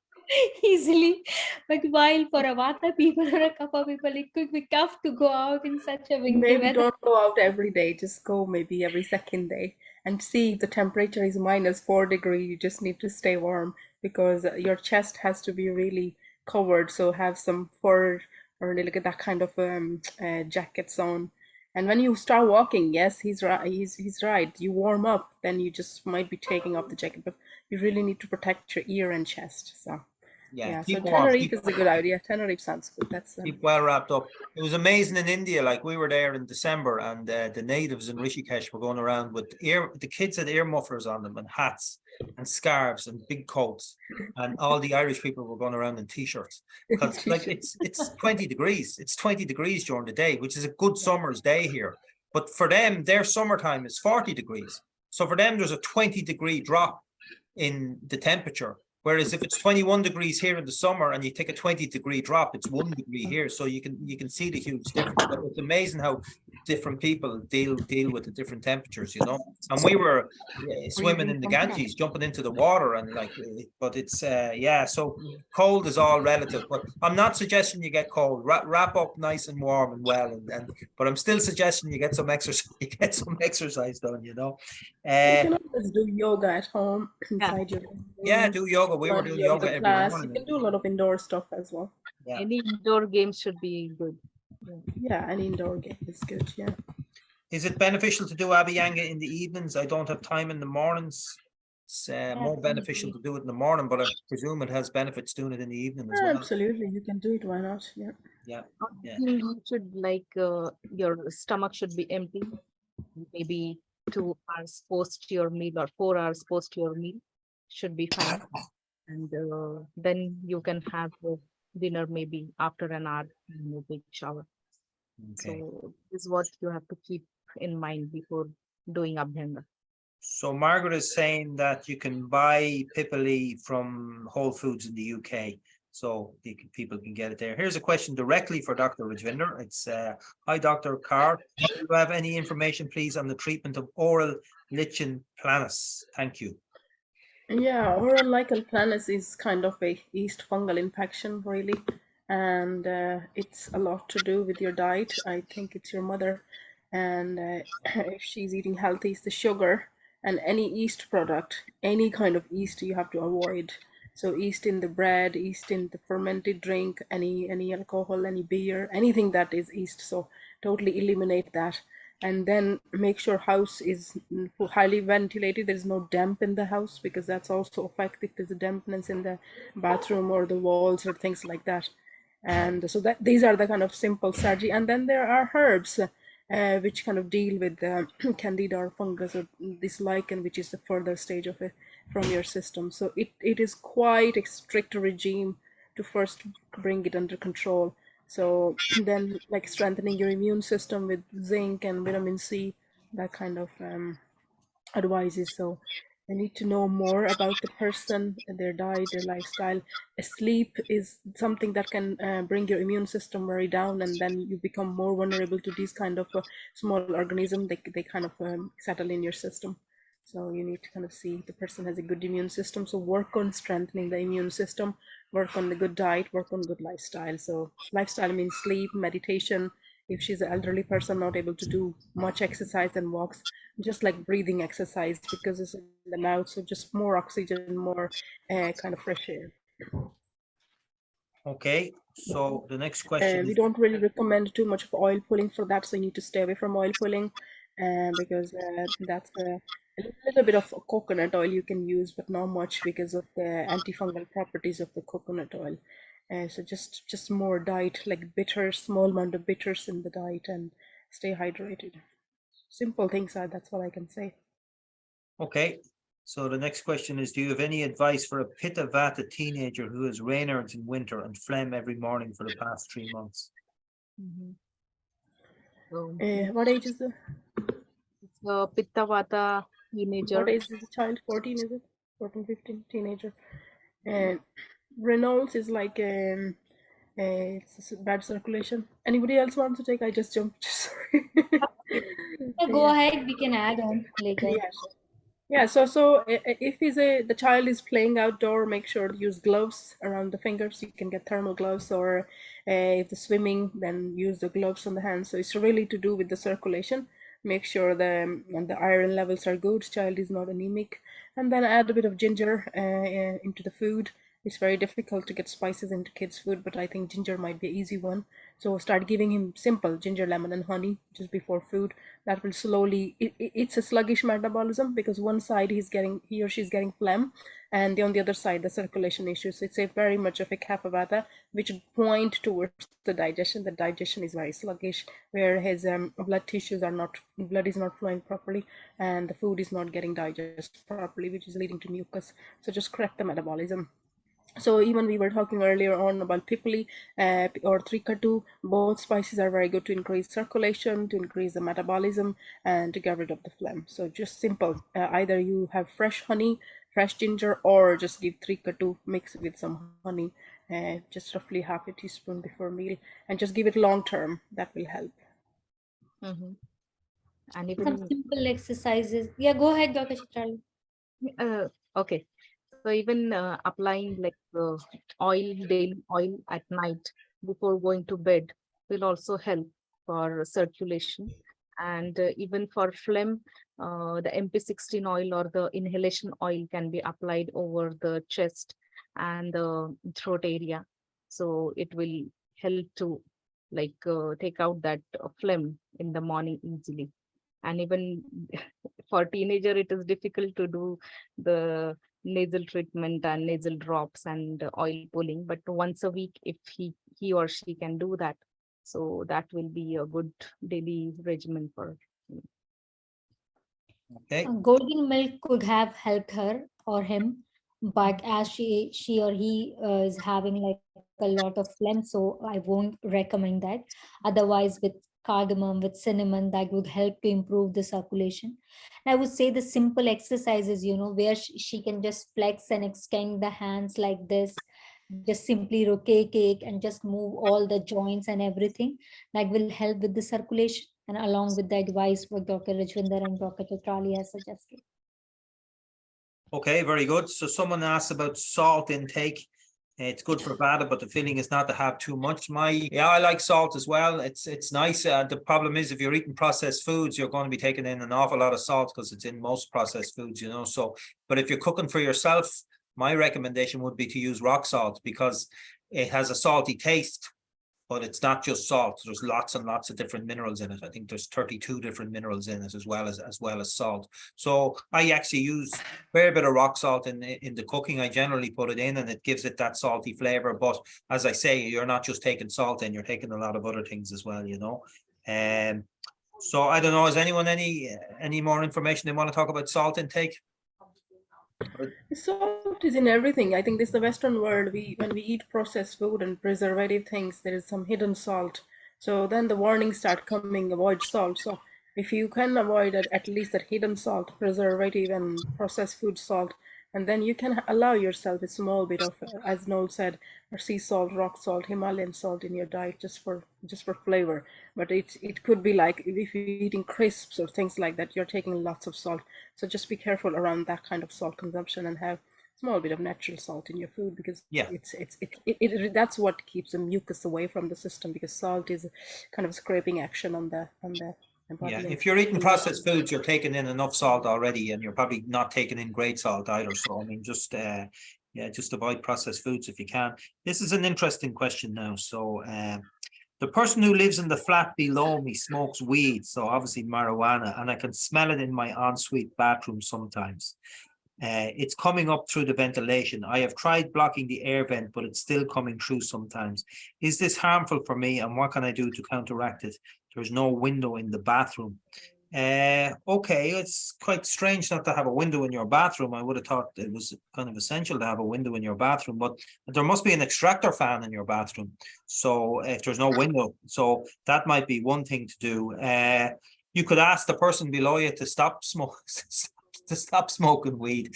easily. But while for a Vata people or a Kapha people, it could be tough to go out in such a windy Maybe weather. don't go out every day. Just go maybe every second day, and see if the temperature is -4 degrees. You just need to stay warm, because your chest has to be really covered. So have some fur or look at that kind of jackets on. And when you start walking, yes, he's right. He's right. You warm up, then you just might be taking off the jacket, but you really need to protect your ear and chest. So yeah, so keep warm. Tenerife is a good idea. Tenerife sounds good. That's Keep well wrapped up. It was amazing in India. Like, we were there in December, and the natives in Rishikesh were going around with the kids had ear mufflers on them and hats and scarves and big coats, and all the Irish people were going around in t-shirts, because like it's 20 degrees. It's 20 degrees during the day, which is a good summer's day here. But for them, their summertime is 40 degrees. So for them, there's a 20-degree drop in the temperature. Whereas if it's 21 degrees here in the summer and you take a 20-degree drop, it's 1 degree here. So you can see the huge difference. But it's amazing how different people deal with the different temperatures, And we were swimming in the Ganges, jumping into the water, and but it's so cold is all relative. But I'm not suggesting you get cold. Wrap up nice and warm and well, but I'm still suggesting you get some exercise. You get some exercise done, You can always do yoga at home inside your room. Yeah, do yoga. We were doing yoga every class. morning. You can do a lot of indoor stuff as well. Yeah. Any indoor games should be good. Yeah, an indoor game is good. Yeah. Is it beneficial to do Abhyanga in the evenings? I don't have time in the mornings. It's more beneficial to do it in the morning, but I presume it has benefits doing it in the evening as well. Absolutely, you can do it. Why not? Yeah. Yeah. You should your stomach should be empty. Maybe 2 hours post your meal or 4 hours post your meal should be fine. And then you can have dinner maybe after an hour, take shower. Okay. So this is what you have to keep in mind before doing Abhyanga. So Margaret is saying that you can buy Pipali from Whole Foods in the UK. So people can get it there. Here's a question directly for Dr. Rajvinder. It's, hi, Dr. Carr. Do you have any information, please, on the treatment of oral lichen planus? Thank you. Yeah, oral lichen planus is kind of a yeast fungal infection, really. And it's a lot to do with your diet. I think it's your mother. And if she's eating healthy, it's the sugar and any yeast product, any kind of yeast you have to avoid. So yeast in the bread, yeast in the fermented drink, any alcohol, any beer, anything that is yeast. So totally eliminate that. And then make sure house is highly ventilated. There's no damp in the house, because that's also affected. There's a dampness in the bathroom or the walls or things like that. And so these are the kind of simple strategy. And then there are herbs which kind of deal with candida or fungus or this lichen, which is the further stage of it from your system. So it is quite a strict regime to first bring it under control. So then, like, strengthening your immune system with zinc and vitamin C, that kind of advices. So They need to know more about the person, their diet, their lifestyle. Sleep is something that can bring your immune system very down, and then you become more vulnerable to these kind of small organisms. They kind of settle in your system. So you need to kind of see the person has a good immune system. So work on strengthening the immune system, work on the good diet, work on good lifestyle. So lifestyle means sleep, meditation. If she's an elderly person not able to do much exercise and walks, just like breathing exercise because it's in the mouth, so just more oxygen, more kind of fresh air. Okay, so the next question We is, don't really recommend too much of oil pulling for that, so you need to stay away from oil pulling, because that's a little bit of coconut oil you can use, but not much because of the antifungal properties of the coconut oil. So just more diet, like bitters, small amount of bitters in the diet, and stay hydrated. Simple things are, that's what I can say. okay, so the next question is, do you have any advice for a Pitta Vata teenager who has Raynaud's in winter and phlegm every morning for the past 3 months? Mhm. So What age is the it's a Pitta Vata what teenager. age is the child? 14, is it? 14, 15, teenager. And Reynolds is like it's bad circulation. Anybody else want to take? I just jumped. Sorry. So go ahead, we can add on later. Yeah, sure. Yeah, if the child is playing outdoor, make sure to use gloves around the fingers. You can get thermal gloves, or if the swimming, then use the gloves on the hands. So it's really to do with the circulation. Make sure the iron levels are good. Child is not anemic, and then add a bit of ginger into the food. It's very difficult to get spices into kids' food, but I think ginger might be an easy one. So start giving him simple ginger, lemon, and honey just before food. That will slowly. It's a sluggish metabolism because one side he or she's getting phlegm, and on the other side the circulation issues. So it's a very much of a kapha vata, which point towards the digestion. The digestion is very sluggish, where his blood is not flowing properly, and the food is not getting digested properly, which is leading to mucus. So just correct the metabolism. So even we were talking earlier on about pipali or trikatu, both spices are very good to increase circulation, to increase the metabolism, and to get rid of the phlegm. So just simple, either you have fresh honey, fresh ginger, or just give trikatu mix with some honey, just roughly half a teaspoon before meal, and just give it long term. That will help. Mhm. And Some even simple exercises. Yeah, go ahead, Dr. Chitrali. okay. So even applying like daily oil at night before going to bed will also help for circulation. And even for phlegm, the MP16 oil or the inhalation oil can be applied over the chest and the throat area. So it will help to like take out that phlegm in the morning easily. And even for teenager, it is difficult to do the nasal treatment and nasal drops and oil pulling, but once a week, if he or she can do that, so that will be a good daily regimen for him. okay, Golden milk could have helped her or him, but as she or he is having like a lot of phlegm, so I won't recommend that. Otherwise, with cardamom, with cinnamon, that would help to improve the circulation. And I would say the simple exercises, where she can just flex and extend the hands like this, just simply rotate it and just move all the joints and everything, that will help with the circulation, and along with the advice what Dr. Rajvinder and Dr. Chitrali has suggested. okay, very good. So someone asked about salt intake. It's good for Vata, but the feeling is not to have too much. I like salt as well. It's nice. The problem is if you're eating processed foods, you're going to be taking in an awful lot of salt because it's in most processed foods, So, but if you're cooking for yourself, my recommendation would be to use rock salt because it has a salty taste, but it's not just salt. There's lots and lots of different minerals in it. I think there's 32 different minerals in it as well as salt. So I actually use a fair bit of rock salt in the cooking. I generally put it in and it gives it that salty flavor. But as I say, you're not just taking salt in, you're taking a lot of other things as well, So I don't know, is anyone any more information they want to talk about salt intake? Salt is in everything. I think this is the Western world. When we eat processed food and preservative things, there is some hidden salt. So then the warnings start coming, avoid salt. So if you can avoid it, at least that hidden salt, preservative, and processed food salt, and then you can allow yourself a small bit of, as Noel said, or sea salt, rock salt, Himalayan salt in your diet just for flavor. But it could be like if you're eating crisps or things like that, you're taking lots of salt. So just be careful around that kind of salt consumption and have small bit of natural salt in your food, because Yeah. that's what keeps the mucus away from the system, because salt is kind of scraping action on the body. Yeah, and if you're eating processed foods, you're taking in enough salt already, and you're probably not taking in great salt either. So I mean, just yeah, just avoid processed foods if you can. This is an interesting question now. So the person who lives in the flat below me smokes weed, so obviously marijuana, and I can smell it in my ensuite bathroom sometimes. It's coming up through the ventilation. I have tried blocking the air vent, but it's still coming through sometimes. Is this harmful for me, and what can I do to counteract it? There's no window in the bathroom. Okay, it's quite strange not to have a window in your bathroom. I would have thought it was kind of essential to have a window in your bathroom, but there must be an extractor fan in your bathroom. So if there's no window, so that might be one thing to do. You could ask the person below you to stop smoking, to stop smoking weed,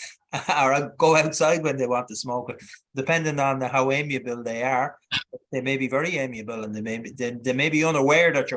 or go outside when they want to smoke it, depending on how amiable they are. They may be very amiable, and they may be unaware that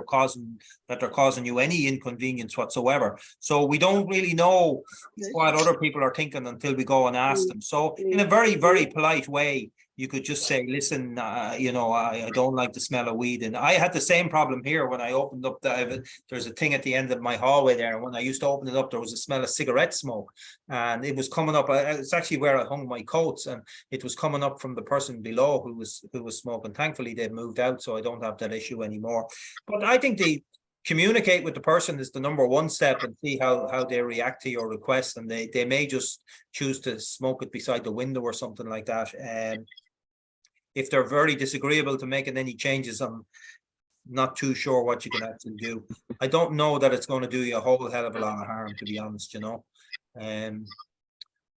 they're causing you any inconvenience whatsoever. So we don't really know what other people are thinking until we go and ask them. So in a very, very polite way, you could just say, listen, you know, I don't like the smell of weed. And I had the same problem here when I opened up there's a thing at the end of my hallway there. And when I used to open it up, there was a smell of cigarette smoke, and it was coming up. It's actually where I hung my coats, and it was coming up from the person below who was smoking. Thankfully, they've moved out, so I don't have that issue anymore. But I think communicate with the person is the number one step, and see how they react to your request, and they may just choose to smoke it beside the window or something like that. If they're very disagreeable to making any changes, I'm not too sure what you can actually do. I don't know that it's going to do you a whole hell of a lot of harm, to be honest, you know. I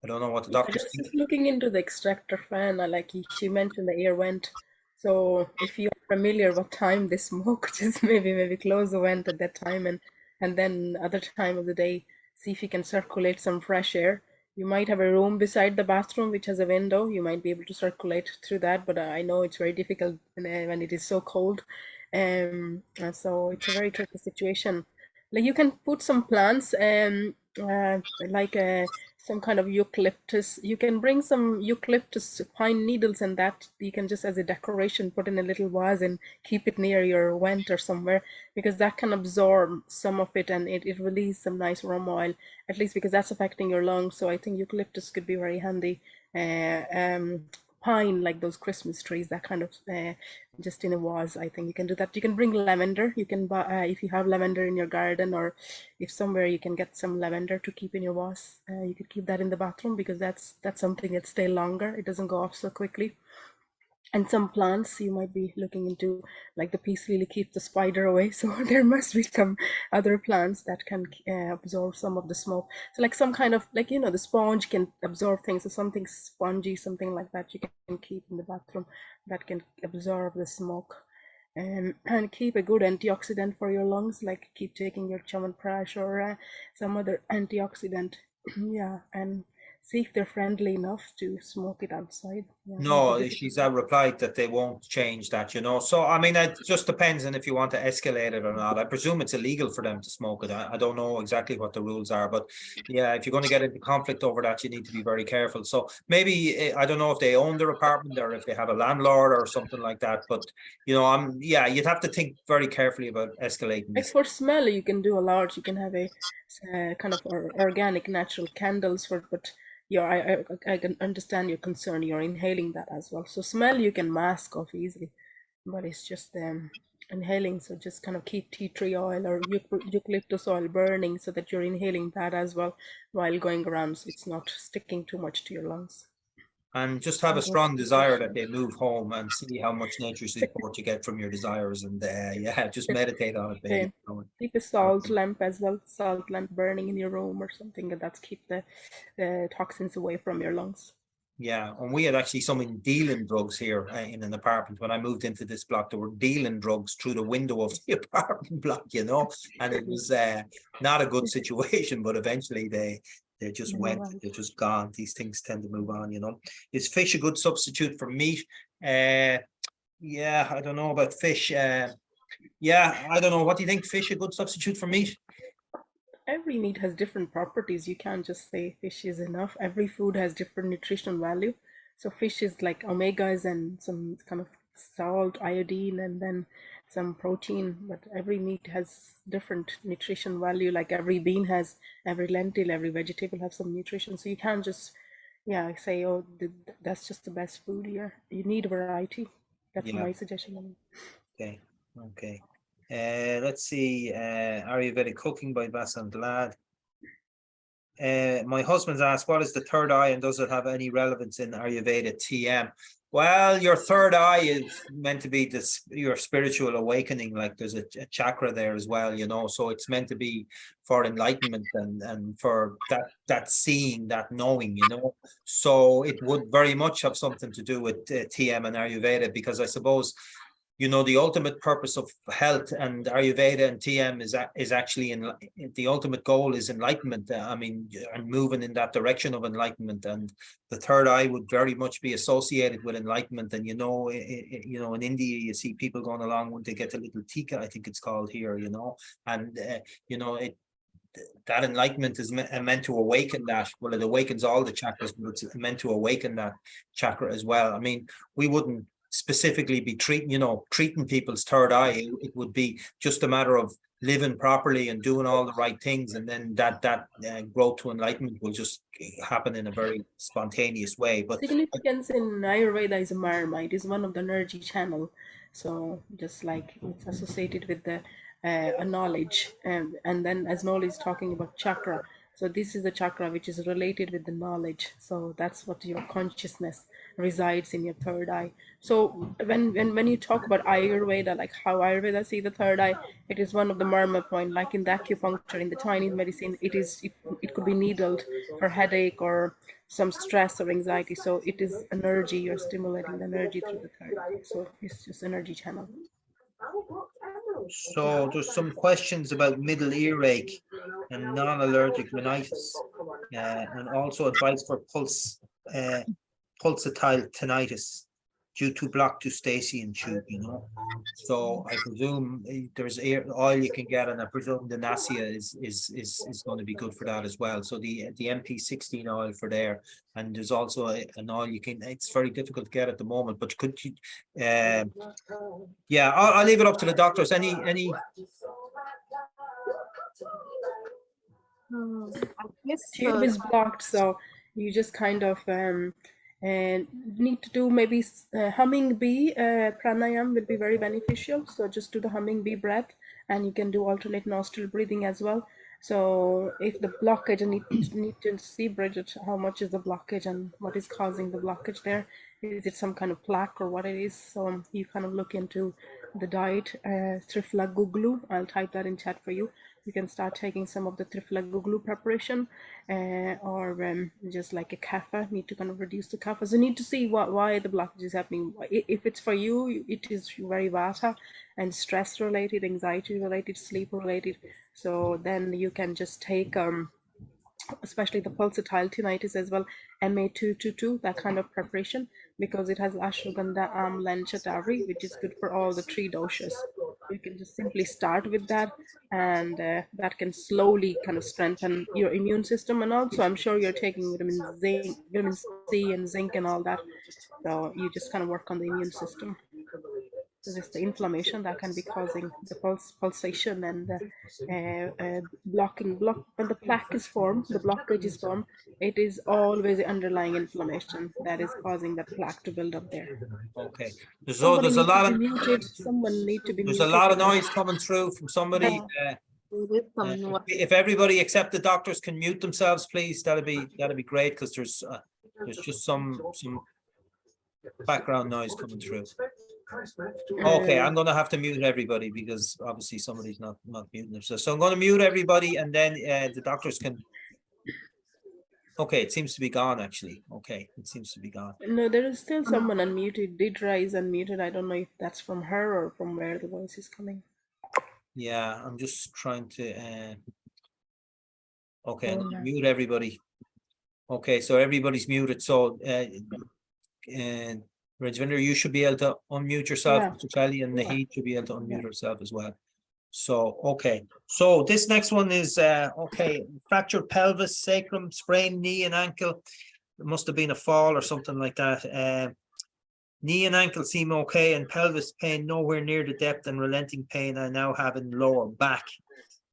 don't know what the doctors think. Just looking into the extractor fan, she mentioned the air vent. So if you're familiar what time they smoke, just maybe close the vent at that time, and then other time of the day, see if you can circulate some fresh air. You might have a room beside the bathroom which has a window. You might be able to circulate through that, but I know it's very difficult when it is so cold. So it's a very tricky situation. Like you can put some plants, like some kind of eucalyptus. You can bring some eucalyptus pine needles, and that you can just as a decoration put in a little vase and keep it near your vent or somewhere, because that can absorb some of it, and it release some nice aroma oil, at least because that's affecting your lungs. So I think eucalyptus could be very handy. Pine, like those Christmas trees, that kind of just in a vase. I think you can do that. You can bring lavender. You can buy if you have lavender in your garden, or if somewhere you can get some lavender to keep in your vase. You could keep that in the bathroom, because that's something that stay longer. It doesn't go off so quickly. And some plants you might be looking into, like the peace lily, keep the spider away. So there must be some other plants that can absorb some of the smoke. So like some kind of, like, the sponge can absorb things, or something spongy, something like that you can keep in the bathroom that can absorb the smoke. And keep a good antioxidant for your lungs, like keep taking your Chyawanprash or some other antioxidant. Yeah, and see if they're friendly enough to smoke it outside. Yeah, No, she's replied that they won't change that, you know. So, I mean, it just depends on if you want to escalate it or not. I presume it's illegal for them to smoke it. I don't know exactly what the rules are, but yeah, if you're going to get into conflict over that, you need to be very careful. So maybe, I don't know if they own their apartment or if they have a landlord or something like that. But, yeah, you'd have to think very carefully about escalating like this. for smell, you can do a lot. You can have a kind of organic, natural candles for, but I can understand your concern. You're inhaling that as well. So smell you can mask off easily, but it's just inhaling. So just kind of keep tea tree oil or eucalyptus oil burning, so that you're inhaling that as well while going around, so it's not sticking too much to your lungs. And just have a strong desire that they move home, and see how much nature support you get from your desires. And yeah, just meditate on it, baby. Keep a salt lamp as well, salt lamp burning in your room or something, and that's keep the toxins away from your lungs. Yeah, and we had actually someone dealing drugs here in an apartment. When I moved into this block, they were dealing drugs through the window of the apartment block, you know, and it was not a good situation, but eventually they just went, they're just gone. These things tend to move on, you know. Is fish a good substitute for meat? Yeah, I don't know about fish. Yeah, I don't know. What do you think? Fish a good substitute for meat? Every meat has different properties. You can't just say fish is enough. Every food has different nutritional value. So fish is like omegas and some kind of salt, iodine, and then some protein. But every meat has different nutrition value. Like every bean has, every lentil, every vegetable has some nutrition. So you can't just, yeah, say, oh, that's just the best food here. You need variety. That's Yeah. my suggestion. Okay, okay. Let's see. Ayurvedic cooking by Vasant Lad. My husband's asked, what is the third eye and does it have any relevance in Ayurveda TM? Well, your third eye is meant to be this your spiritual awakening. Like there's a chakra there as well, you know. So it's meant to be for enlightenment and for that seeing, that knowing, you know. So it would very much have something to do with TM and Ayurveda, because I suppose, you know, the ultimate purpose of health and Ayurveda and TM is actually in the ultimate goal is enlightenment. I mean, and moving in that direction of enlightenment, and the third eye would very much be associated with enlightenment. And you know, in India, you see people going along when they get a little tika, I think it's called here, you know, and you know that enlightenment is meant to awaken that. Well, it awakens all the chakras, but it's meant to awaken that chakra as well. I mean, we wouldn't specifically be treating people's third eye. It would be just a matter of living properly and doing all the right things, and then that growth to enlightenment will just happen in a very spontaneous way. But Significance in Ayurveda is a Marmite, is one of the energy channel. So just like it's associated with the a knowledge, and then as Noel is talking about chakra, so this is the chakra which is related with the knowledge. So that's what your consciousness resides in your third eye. So when you talk about Ayurveda, like how Ayurveda see the third eye, it is one of the murmur point, like in the acupuncture, in the Chinese medicine, it could be needled for headache or some stress or anxiety. So it is energy, you're stimulating the energy through the third eye. So it's just energy channel. so there's some questions about middle earache and non-allergic rhinitis, and also advice for pulsatile tinnitus due to blocked Eustachian tube, you know. So I presume there's oil you can get, and I presume the Nasia is going to be good for that as well. So the MP16 oil for there, and there's also an oil you can. It's very difficult to get at the moment, but could you? Yeah, I'll leave it up to the doctors. Any I guess, Tube is blocked, so you just kind of and need to do maybe humming bee pranayam will be very beneficial. So just do the humming bee breath, and you can do alternate nostril breathing as well. So if the blockage, and need to see, Bridget, how much is the blockage and what is causing the blockage there. Is it some kind of plaque or what it is? So you kind of look into the diet, Trifla Guglu. I'll type that in chat for you. You can start taking some of the Trifla Guglu preparation, or just like a kapha, need to kind of reduce the kapha. So you need to see why the blockage is happening. If it's for you, it is very vata and stress related, anxiety related, sleep related. So then you can just take especially the pulsatile tinnitus as well, MA222, that kind of preparation, because it has ashwagandha, amla, and shatavari, which is good for all the three doshas. You can just simply start with that, and that can slowly kind of strengthen your immune system. And also, I'm sure you're taking vitamin C and zinc and all that. So you just kind of work on the immune system. So this the inflammation that can be causing the pulsation and the blocking. When the plaque is formed, the blockage is formed, it is always the underlying inflammation that is causing that plaque to build up there. okay. There's Somebody a needs to lot be of muted. Someone need to be there's muted. a lot of noise coming through from somebody. there is some If everybody except the doctors can mute themselves, please, that'd be great, because there's just some background noise coming through. Okay, I'm gonna have to mute everybody because obviously somebody's not muting themselves. So I'm gonna mute everybody, and then the doctors can. Okay, it seems to be gone actually. Okay, it seems to be gone. No, there is still someone unmuted. Did rise unmuted. I don't know if that's from her or from where the voice is coming. Yeah, I'm just trying to, okay, I Oh, need to no. mute everybody. Okay, so everybody's muted, so, Rajvinder, you should be able to unmute yourself, Yeah. Mr. Kelly, and Yeah. Naheed should be able to unmute Yeah. herself as well. So, okay, so this next one is, okay, fractured pelvis, sacrum, sprained knee and ankle. It must have been a fall or something like that. Knee and ankle seem okay, and pelvis pain nowhere near the depth and relenting pain I now have in lower back.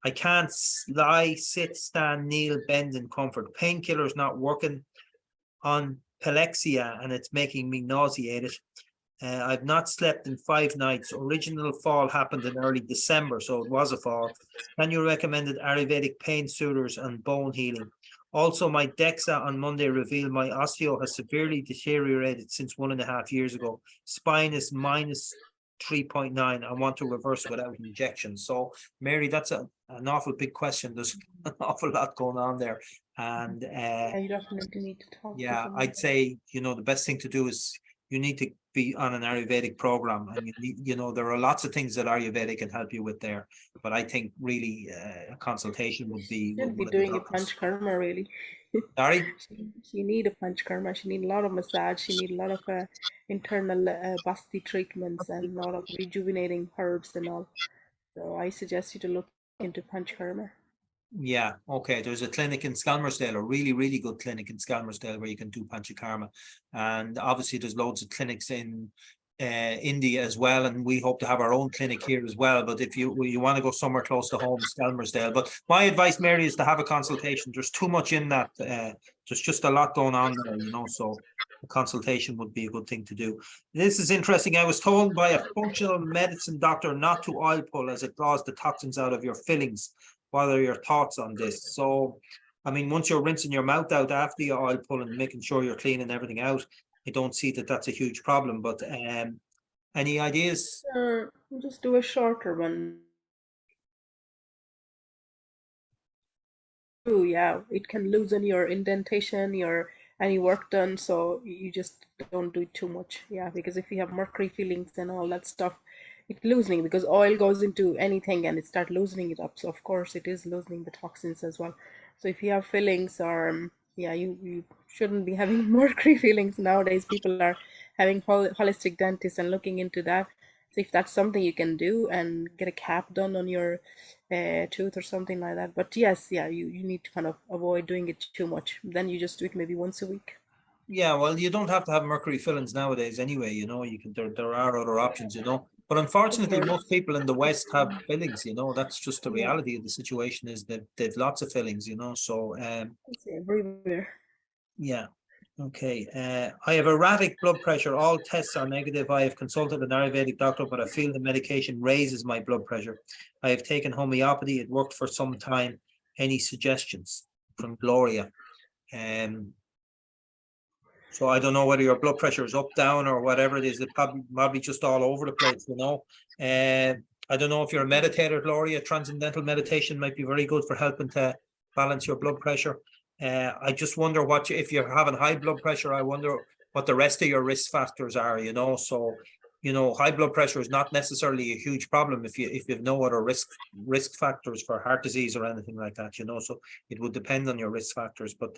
I can't lie, sit, stand, kneel, bend in comfort. Painkillers not working on pelexia, and it's making me nauseated. I've not slept in 5 nights. Original fall happened in early December, so it was a fall. Can you recommend Ayurvedic pain soothers and bone healing? Also, my DEXA on Monday revealed my osteo has severely deteriorated since 1.5 years ago. Spine is minus 3.9. I want to reverse without injections. So, Mary, that's an awful big question. There's an awful lot going on there. And Yeah, you definitely need to talk to yeah, someone. I'd say, the best thing to do is you need to be on an Ayurvedic program, and there are lots of things that Ayurvedic can help you with there. But I think really a consultation would be Should be one of the doing a doctors. panchkarma really. Sorry? She need a panchkarma. She need a lot of massage. She need a lot of internal basti treatments and a lot of rejuvenating herbs and all. So I suggest you to look into panchkarma. Yeah, okay. There's a clinic in Skelmersdale, a really, really good clinic in Skelmersdale where you can do panchakarma. And obviously there's loads of clinics in India as well, and we hope to have our own clinic here as well. But if you want to go somewhere close to home, Skelmersdale. But my advice, Mary, is to have a consultation. There's too much in that. There's just a lot going on there, so a consultation would be a good thing to do. This is interesting. I was told by a functional medicine doctor not to oil pull as it draws the toxins out of your fillings. What are your thoughts on this? So, I mean, once you're rinsing your mouth out after your oil pull and making sure you're cleaning everything out, I don't see that that's a huge problem. But any ideas? Just do a shorter one. Oh, yeah, it can loosen your indentation, any work done, so you just don't do it too much. Yeah, because if you have mercury fillings and all that stuff, it's loosening because oil goes into anything and it start loosening it up. So of course it is loosening the toxins as well. So if you have fillings or yeah, you shouldn't be having mercury fillings nowadays. People are having holistic dentists and looking into that. So if that's something you can do and get a cap done on your tooth or something like that. But yes, yeah, you need to kind of avoid doing it too much. Then you just do it maybe once a week. Yeah, well, you don't have to have mercury fillings nowadays anyway, you can there are other options, But unfortunately, most people in the West have fillings, that's just the Yeah. reality of the situation is that they've lots of fillings, so It's everywhere. yeah. Okay. I have erratic blood pressure. All tests are negative. I have consulted an Ayurvedic doctor, but I feel the medication raises my blood pressure. I have taken homeopathy. It worked for some time. Any suggestions from Gloria? So I don't know whether your blood pressure is up, down, or whatever it is. It's probably just all over the place, I don't know if you're a meditator, Gloria. Transcendental meditation might be very good for helping to balance your blood pressure. I just wonder if you're having high blood pressure, I wonder what the rest of your risk factors are, So, high blood pressure is not necessarily a huge problem if you have no other risk factors for heart disease or anything like that, So it would depend on your risk factors. But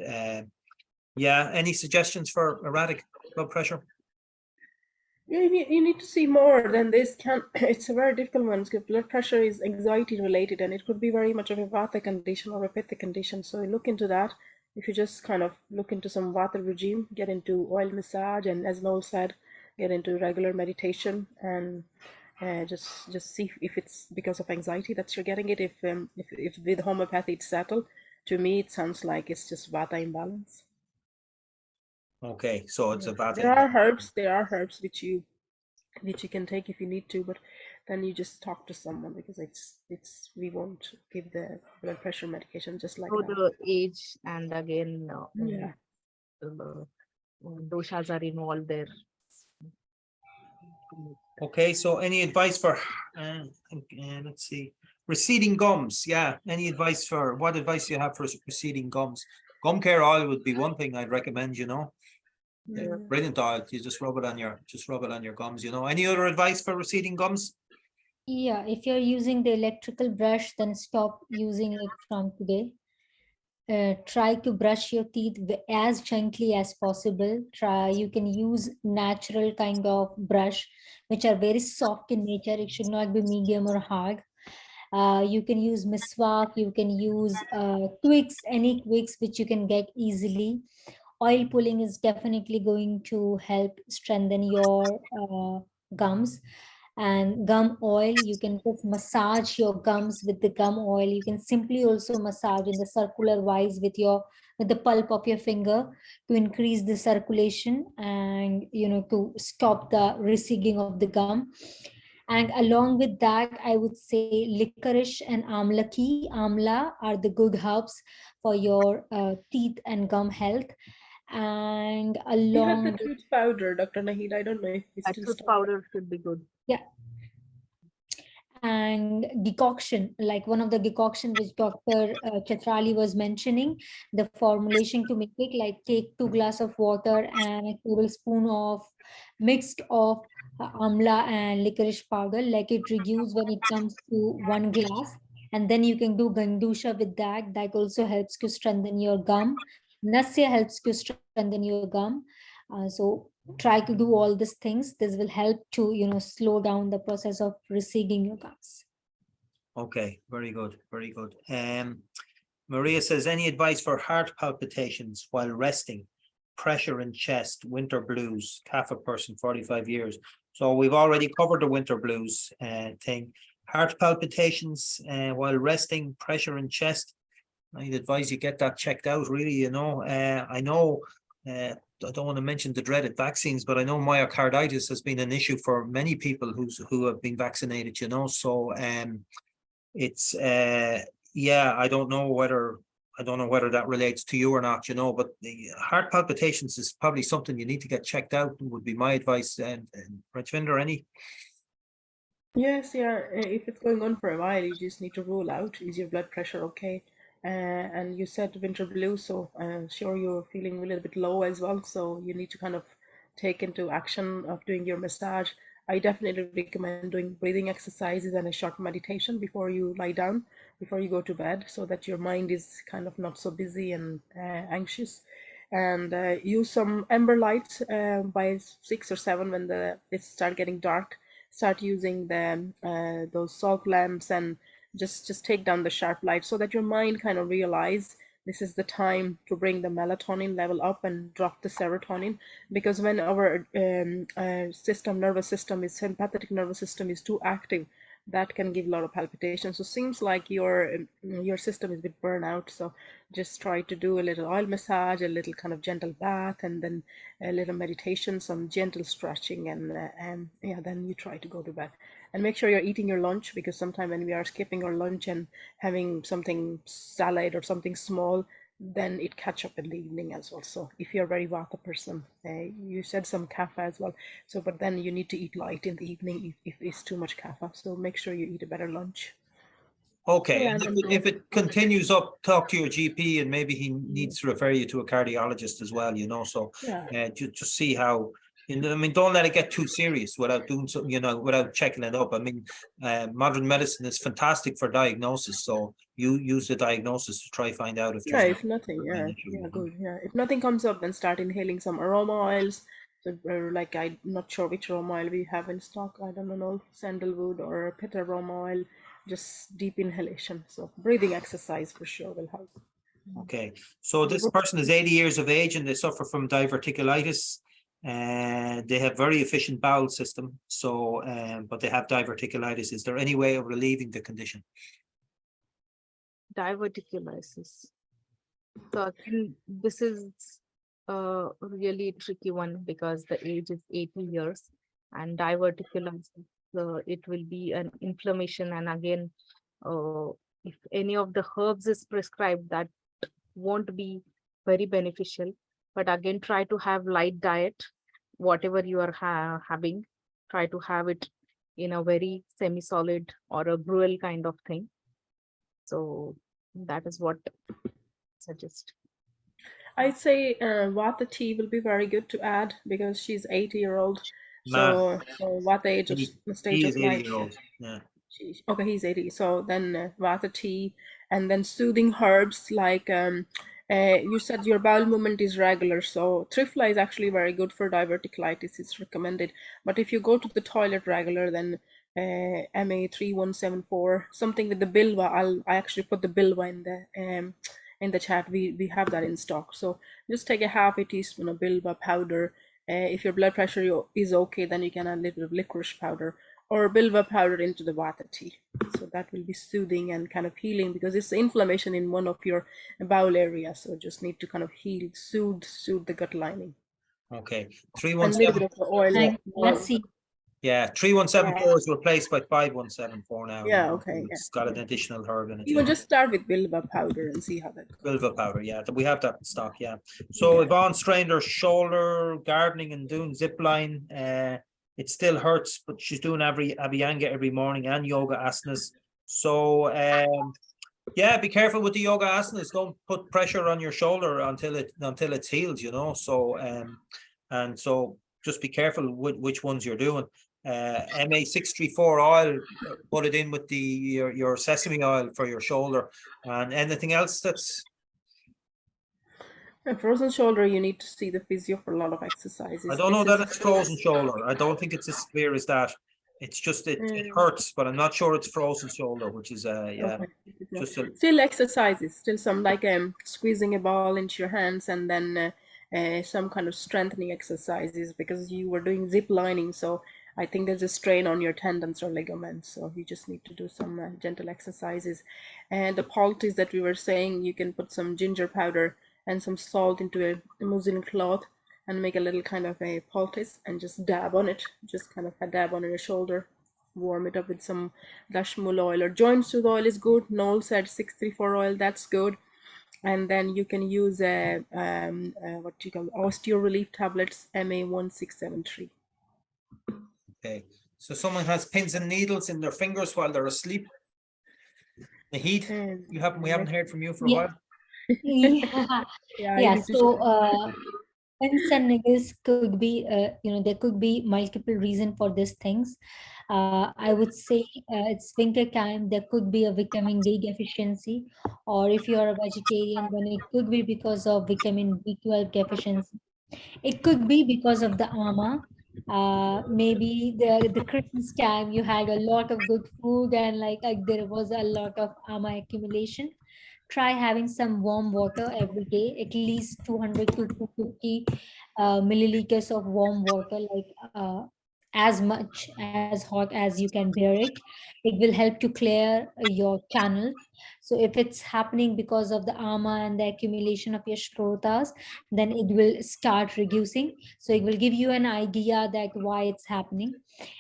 yeah, any suggestions for erratic blood pressure? Yeah, you need to see more than this. It's a very difficult one because blood pressure is anxiety related and it could be very much of a vata condition or a pitta condition. So look into that. If you just kind of look into some vata regime, get into oil massage, and as Noel said, get into regular meditation and just see if it's because of anxiety that you're getting it. If with homeopathy it's settled, to me it sounds like it's just vata imbalance. Okay, so it's a vata. There are herbs which you can take if you need to, but then you just talk to someone because we won't give the blood pressure medication just like So that. the age and again, Yeah. doshas are involved there. Okay, so any advice for let's see, receding gums? Yeah, what advice do you have for receding gums? Gum care oil would be one thing I'd recommend, you know. Yeah. Brilliant oil. You just rub it on your gums, you know. Any other advice for receding gums? Yeah, if you're using the electrical brush, then stop using it from today. Try to brush your teeth as gently as possible. You can use natural kind of brush, which are very soft in nature. It should not be medium or hard. You can use miswak, you can use twigs, any twigs which you can get easily. Oil pulling is definitely going to help strengthen your gums. And gum oil, you can just massage your gums with the gum oil. You can simply also massage in the circular wise with the pulp of your finger to increase the circulation and to stop the receding of the gum. And along with that, I would say licorice and amla are the good herbs for your teeth and gum health. And We have the along with, tooth powder, Dr. Nahid. I don't know if we That still tooth stock. powder should be good. and decoction, like one of the decoction which Dr. Chatrali was mentioning, the formulation to make it, like take 2 glass of water and a tablespoon of mixed of amla and licorice powder, like it reduce when it comes to 1 glass. And then you can do gandusha with that. That also helps to strengthen your gum. Nasya helps to strengthen your gum. So try to do all these things. This will help to slow down the process of receding your gums. Okay, very good, very good. Maria says, any advice for heart palpitations while resting, pressure in chest, winter blues, CAFA person, 45 years. So we've already covered the winter blues thing. Heart palpitations while resting, pressure in chest. I'd advise you get that checked out, really, you know. I know, I don't want to mention the dreaded vaccines, but I know myocarditis has been an issue for many people who have been vaccinated, you know. So it's yeah, I don't know whether that relates to you or not, you know, but the heart palpitations is probably something you need to get checked out, would be my advice. And Rajvinder, any? Yes, yeah. If it's going on for a while, you just need to rule out, is your blood pressure okay? And you said winter blues, so sure you're feeling a little bit low as well. So you need to kind of take into action of doing your massage. I definitely recommend doing breathing exercises and a short meditation before you lie down, before you go to bed, so that your mind is kind of not so busy and anxious. And use some amber lights by 6 or 7 when it start getting dark. Start using those salt lamps and just take down the sharp light so that your mind kind of realize this is the time to bring the melatonin level up and drop the serotonin, because when our nervous system is sympathetic nervous system is too active, that can give a lot of palpitations. So seems like your system is a bit burnt out. So just try to do a little oil massage, a little kind of gentle bath, and then a little meditation, some gentle stretching, and yeah, then you try to go to bed. And make sure you're eating your lunch, because sometimes when we are skipping our lunch and having something salad or something small, then it catch up in the evening as well. So if you're a very vata person, you said some kapha as well. So, but then you need to eat light in the evening if it's too much kapha. So make sure you eat a better lunch. Okay, Yeah, and and if it continues up, talk to your GP, and maybe he needs to refer you to a cardiologist as well, you know. So yeah, just see how, you know, I mean, don't let it get too serious without doing something, you know, without checking it up. I mean, modern medicine is fantastic for diagnosis, so you use the diagnosis to try find out if yeah. there's If nothing, an yeah, issue, you yeah, know. good. Yeah, if nothing comes up, then start inhaling some aroma oils. So, like I'm not sure which aroma oil we have in stock. I don't know, sandalwood or pitta aroma oil. Just deep inhalation. So breathing exercise for sure will help. Okay, so this person is 80 years of age and they suffer from diverticulitis. And they have very efficient bowel system. So, but they have diverticulitis. Is there any way of relieving the condition? Diverticulosis. So again, this is a really tricky one because the age is 80 years and diverticulosis, it will be an inflammation. And again, if any of the herbs is prescribed, that won't be very beneficial. But again, try to have light diet, whatever you are having, try to have it in a very semi-solid or a gruel kind of thing. So that is what I suggest. I'd say Vata tea will be very good to add because she's 80-year-old. Man, So Vata age of he, stage he of is 80 life. year old. Yeah. Okay, he's 80. So then Vata tea, and then soothing herbs like you said your bowel movement is regular. So Triphala is actually very good for diverticulitis. It's recommended. But if you go to the toilet regular, then MA3174, something with the bilva. I actually put the bilva in the chat. We have that in stock. So just take a half a teaspoon of bilva powder. If your blood pressure is okay, then you can add a little bit of licorice powder or bilva powder into the vata tea. So that will be soothing and kind of healing because it's inflammation in one of your bowel areas. So just need to kind of heal, soothe the gut lining. Okay. And a little 317. bit of the oil. And lassi. Yeah, 3174 is replaced by 5174 now. Yeah, okay. It's got an additional herb in it. You will just start with bilva powder and see how that goes. Bilva powder, yeah. We have that in stock, yeah. So Yvonne strained her shoulder, gardening and doing zip line. It still hurts, but she's doing Abhyanga every morning and yoga asanas. So yeah, be careful with the yoga asanas. Don't put pressure on your shoulder until it's healed, you know. So and so just be careful with which ones you're doing. MA634 oil, put it in with your sesame oil for your shoulder. And anything else that's And frozen shoulder, you need to see the physio for a lot of exercises. I don't know This that is- it's frozen shoulder. I don't think it's as severe as that. It's just it hurts, but I'm not sure it's frozen shoulder, which is yeah. Okay. Just Still exercises, still some like squeezing a ball into your hands and then some kind of strengthening exercises because you were doing zip lining. So I think there's a strain on your tendons or ligaments. So you just need to do some gentle exercises. And the poultice that we were saying, you can put some ginger powder and some salt into a muslin cloth and make a little kind of a poultice and just dab on it, just kind of a dab on your shoulder, warm it up with some dashmul oil or joint soothe oil is good. Noel said 634 oil, that's good. And then you can use what you call osteo relief tablets, MA1673. okay. So someone has pins and needles in their fingers while they're asleep. The heat. And We haven't heard from you for a Yeah. while. Yeah. yeah, you Yeah. need to So share. pins and needles could be, there could be multiple reasons for these things. I would say it's winter time. There could be a vitamin D deficiency, or if you are a vegetarian, then it could be because of vitamin B12 deficiency. It could be because of the ama. Maybe the Christmas time you had a lot of good food and like there was a lot of ama accumulation. Try having some warm water every day, at least 200 to 250 milliliters of warm water, like as much as hot as you can bear it. It will help to clear your channel. So if it's happening because of the ama and the accumulation of your shrotas, then it will start reducing. So it will give you an idea that why it's happening.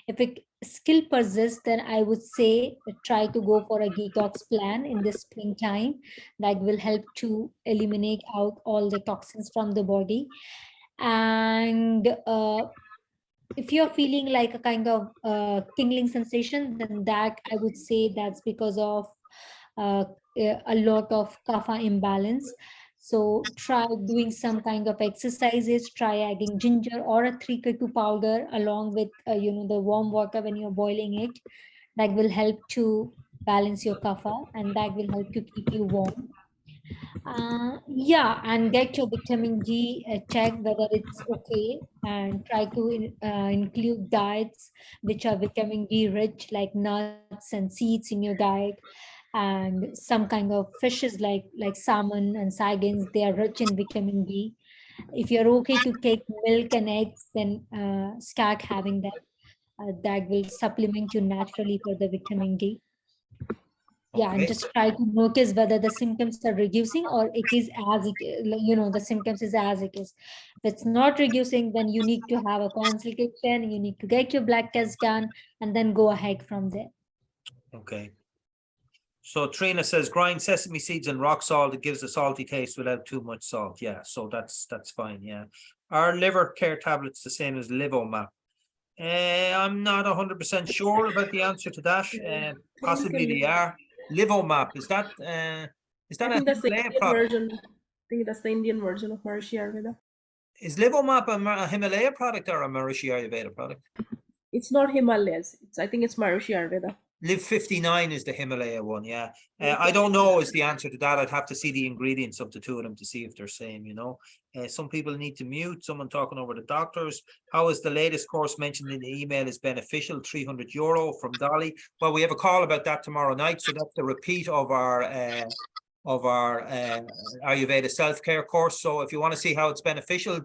If it still persists, then I would say try to go for a detox plan in the springtime. That will help to eliminate out all the toxins from the body. And if you're feeling like a kind of tingling sensation, then that I would say that's because of uh, a lot of kapha imbalance. So try doing some kind of exercises, try adding ginger or a 3K2 powder along with the warm water when you're boiling it. That will help to balance your kapha and that will help to keep you warm. Yeah, and get your vitamin D check whether it's okay, and try to include diets which are vitamin D rich, like nuts and seeds in your diet, and some kind of fishes like salmon and sardines. They are rich in vitamin D. If you're okay to take milk and eggs, then start having that. That will supplement you naturally for the vitamin D. Yeah, and Okay. just try to notice whether the symptoms are reducing or it is as it the symptoms is as it is. If it's not reducing, then you need to have a consultation, you need to get your blood test done, and then go ahead from there. Okay. So Trina says grind sesame seeds and rock salt. It gives a salty taste without too much salt. Yeah, so that's fine. Yeah. Are liver care tablets the same as Livomap? I'm not 100% sure about the answer to that. Possibly they are. Livomap, is that I a think that's the Himalaya Indian product? version. think that's the Indian version of Maharishi Ayurveda. Is Livomap a Himalaya product or a Maharishi Ayurveda product? It's not Himalayas. I think it's Maharishi Ayurveda. Live 59 is the Himalaya one, yeah. Okay. I don't know is the answer to that. I'd have to see the ingredients of the two of them to see if they're same, you know. Some people need to mute, someone talking over the doctors. How is the latest course mentioned in the email is beneficial, €300 from Dolly? Well, we have a call about that tomorrow night. So that's the repeat of our Ayurveda self-care course. So if you want to see how it's beneficial,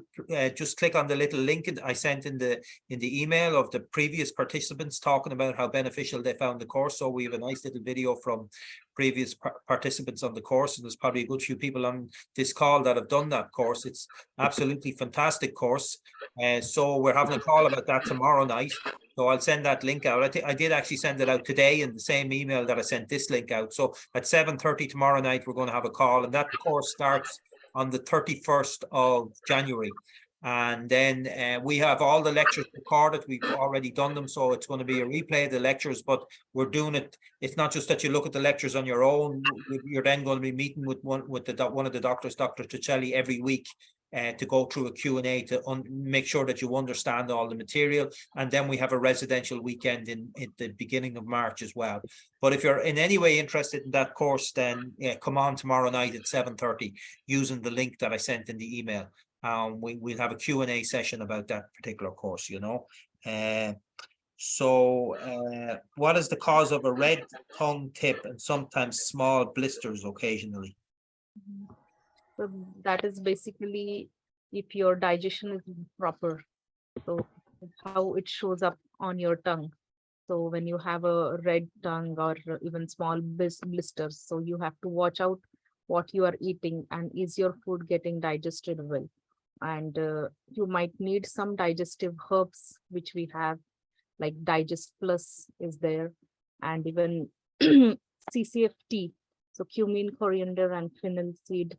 just click on the little link I sent in the email of the previous participants talking about how beneficial they found the course. So we have a nice little video from previous participants on the course, and there's probably a good few people on this call that have done that course. It's absolutely fantastic course. So we're having a call about that tomorrow night. So I'll send that link out. I did actually send it out today in the same email that I sent this link out. So at 7:30 tomorrow night, we're going to have a call, and that course starts on the 31st of January. And then we have all the lectures recorded. We've already done them. So it's going to be a replay of the lectures, but we're doing it. It's not just that you look at the lectures on your own. You're then going to be meeting with one of the doctors, Dr. Tuchelli, every week. To go through a Q&A to make sure that you understand all the material. And then we have a residential weekend in the beginning of March as well. But if you're in any way interested in that course, then come on tomorrow night at 7:30 using the link that I sent in the email. We'll have a Q&A session about that particular course, you know. What is the cause of a red tongue tip and sometimes small blisters occasionally? So that is basically if your digestion is proper. So how it shows up on your tongue. So when you have a red tongue or even small blisters, so you have to watch out what you are eating and is your food getting digested well. And you might need some digestive herbs, which we have, like Digest Plus is there, and even CCF tea. So cumin, coriander, and fennel seed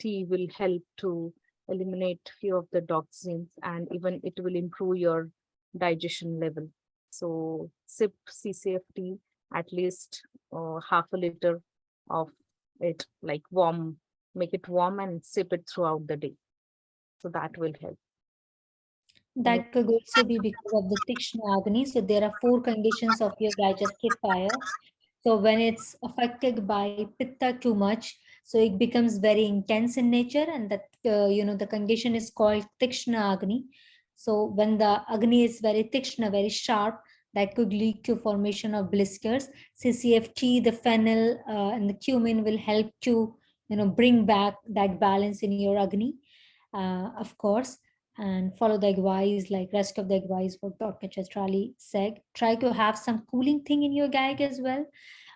tea will help to eliminate few of the toxins, and even it will improve your digestion level. So sip CCF tea, at least half a liter of it, like warm, make it warm and sip it throughout the day. So that will help. That could also be because of the Tikshna Agni. So there are 4 conditions of your digestive fire. So when it's affected by Pitta too much, so it becomes very intense in nature, and that the condition is called Tikshna Agni. So when the Agni is very Tikshna, very sharp, that could lead to formation of blisters. CCFT, the fennel and the cumin will help to bring back that balance in your Agni, of course. And follow the advice, like rest of the advice what Dr. Chastrali said. Try to have some cooling thing in your gag as well.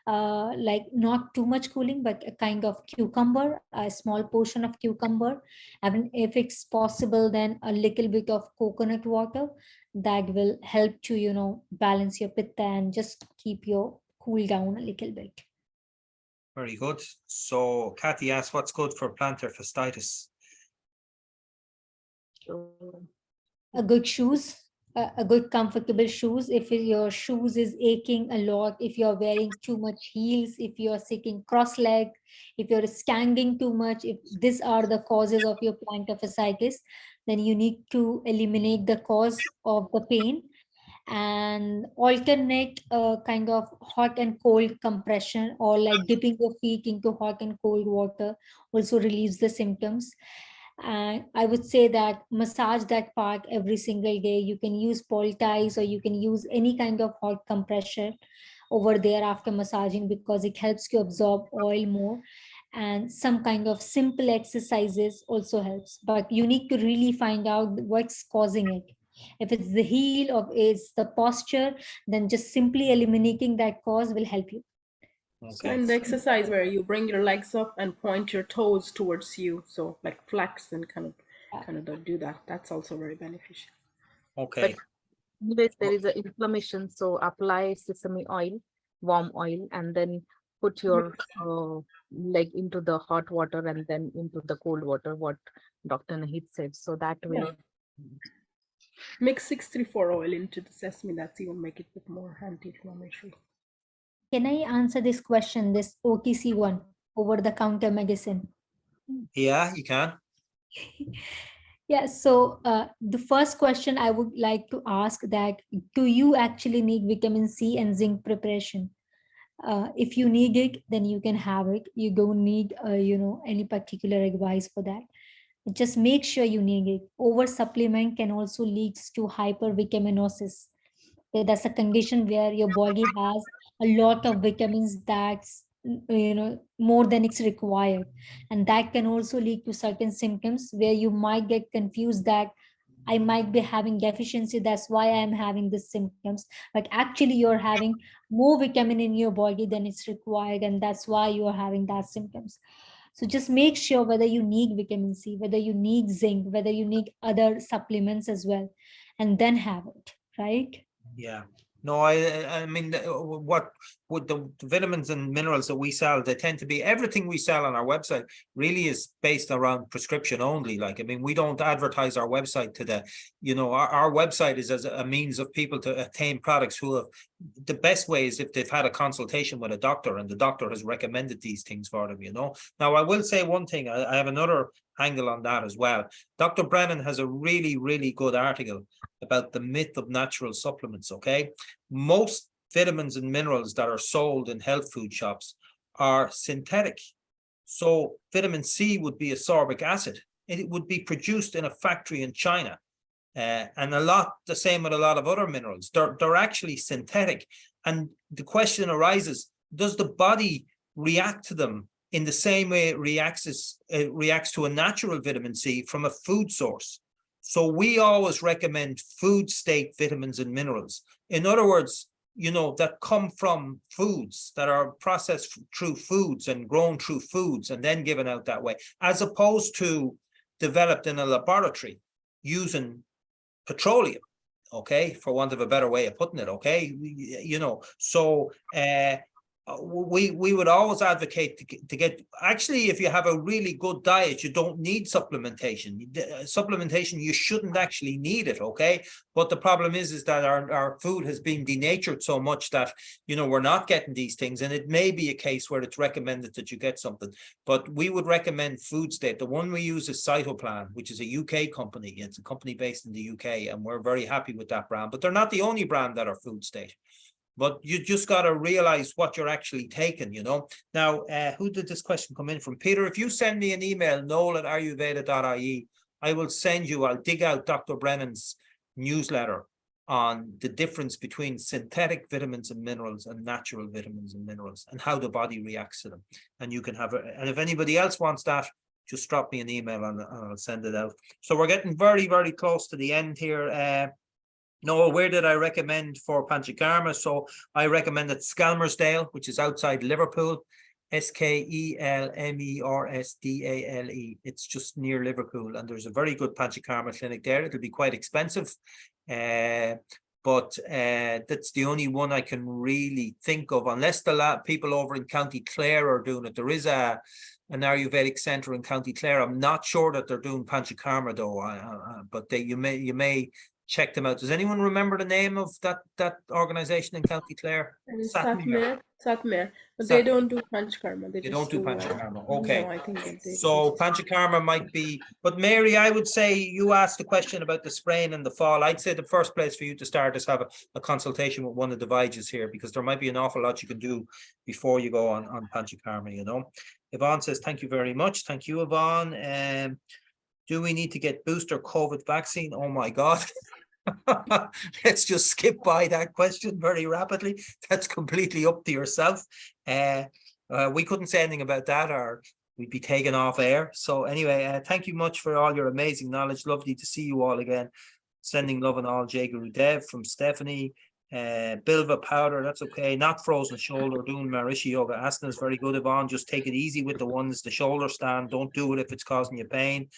Like not too much cooling, but a kind of cucumber, a small portion of cucumber. And if it's possible, then a little bit of coconut water. That will help to, balance your pitta and just keep your cool down a little bit. Very good. So Kathy asked, what's good for plantar fasciitis? A good shoes, a good comfortable shoes. If your shoes is aching a lot, if you're wearing too much heels, if you're sitting cross leg, if you're standing too much, if these are the causes of your plantar fasciitis, then you need to eliminate the cause of the pain and alternate kind of hot and cold compression, or like dipping your feet into hot and cold water also relieves the symptoms. And I would say that massage that part every single day. You can use poultice, or you can use any kind of hot compression over there after massaging, because it helps to absorb oil more. And some kind of simple exercises also helps, but you need to really find out what's causing it. If it's the heel or it's the posture, then just simply eliminating that cause will help you. So in the exercise where you bring your legs up and point your toes towards you, so like flex and kind of do that. That's also very beneficial. Okay. But anyways, there is an inflammation, so apply sesame oil, warm oil, and then put your leg into the hot water and then into the cold water, what Dr. Nahid said. So that will mix 634 oil into the sesame. That's even make it a bit more anti-inflammatory. Can I answer this question, this OTC one, over the counter medicine? Yeah, you can. Yeah, so the first question I would like to ask that, do you actually need vitamin C and zinc preparation? If you need it, then you can have it. You don't need, any particular advice for that. Just make sure you need it. Over supplement can also leads to hypervitaminosis. That's a condition where your body has a lot of vitamins that's more than it's required, and that can also lead to certain symptoms where you might get confused that I might be having deficiency, that's why I'm having these symptoms, but actually you're having more vitamin in your body than it's required, and that's why you're having that symptoms. So just make sure whether you need vitamin C, whether you need zinc, whether you need other supplements as well, and then have it, right? Yeah. No, I mean, what with the vitamins and minerals that we sell, they tend to be everything we sell on our website really is based around prescription only. Like, I mean, we don't advertise our website to the, our website is as a means of people to attain products who have the best way is if they've had a consultation with a doctor and the doctor has recommended these things for them, Now, I will say one thing, I have another angle on that as well. Dr. Brennan has a really, really good article about the myth of natural supplements, okay? Most vitamins and minerals that are sold in health food shops are synthetic. So vitamin C would be ascorbic acid. It would be produced in a factory in China. And the same with a lot of other minerals. They're actually synthetic. And the question arises, does the body react to them in the same way it reacts to a natural vitamin C from a food source? So we always recommend food state vitamins and minerals. In other words, that come from foods that are processed through foods and grown through foods and then given out that way, as opposed to developed in a laboratory using petroleum, okay, for want of a better way of putting it, okay, so we would always advocate to get actually, if you have a really good diet, you don't need supplementation. You shouldn't actually need it, okay? But the problem is that our food has been denatured so much that we're not getting these things, and it may be a case where it's recommended that you get something. But we would recommend Food State. The one we use is Cytoplan, which is a UK company. It's a company based in the UK, and we're very happy with that brand. But they're not the only brand that are Food State. But you just got to realize what you're actually taking, Now, who did this question come in from? Peter, if you send me an email, noel@ayurveda.ie, I'll dig out Dr. Brennan's newsletter on the difference between synthetic vitamins and minerals and natural vitamins and minerals and how the body reacts to them. And you can have it. And if anybody else wants that, just drop me an email and I'll send it out. So we're getting very, very close to the end here. No, where did I recommend for Panchakarma? So I recommended Skelmersdale, which is outside Liverpool, Skelmersdale. It's just near Liverpool, and there's a very good Panchakarma clinic there. It'll be quite expensive, but that's the only one I can really think of, unless the people over in County Clare are doing it. There is an Ayurvedic centre in County Clare. I'm not sure that they're doing Panchakarma though, but you may check them out. Does anyone remember the name of that organization in County Clare? Satmir, but they don't do Panchakarma. They don't do Panchakarma. No, Okay. I think that they So Panchakarma might be, but Mary, I would say you asked the question about the sprain and the fall. I'd say the first place for you to start is have a consultation with one of the Vaidya's here, because there might be an awful lot you can do before you go on Panchakarma, Yvonne says, thank you very much. Thank you, Yvonne. Do we need to get booster COVID vaccine? Oh my God. Let's just skip by that question very rapidly. That's completely up to yourself. We couldn't say anything about that, or we'd be taken off air. So anyway, thank you much for all your amazing knowledge. Lovely to see you all again. Sending love and all, Jay Guru Dev from Stephanie. Bilva powder, that's okay. Not frozen shoulder, doing Maharishi yoga asana is very good. Yvonne, just take it easy with the ones, the shoulder stand. Don't do it if it's causing you pain.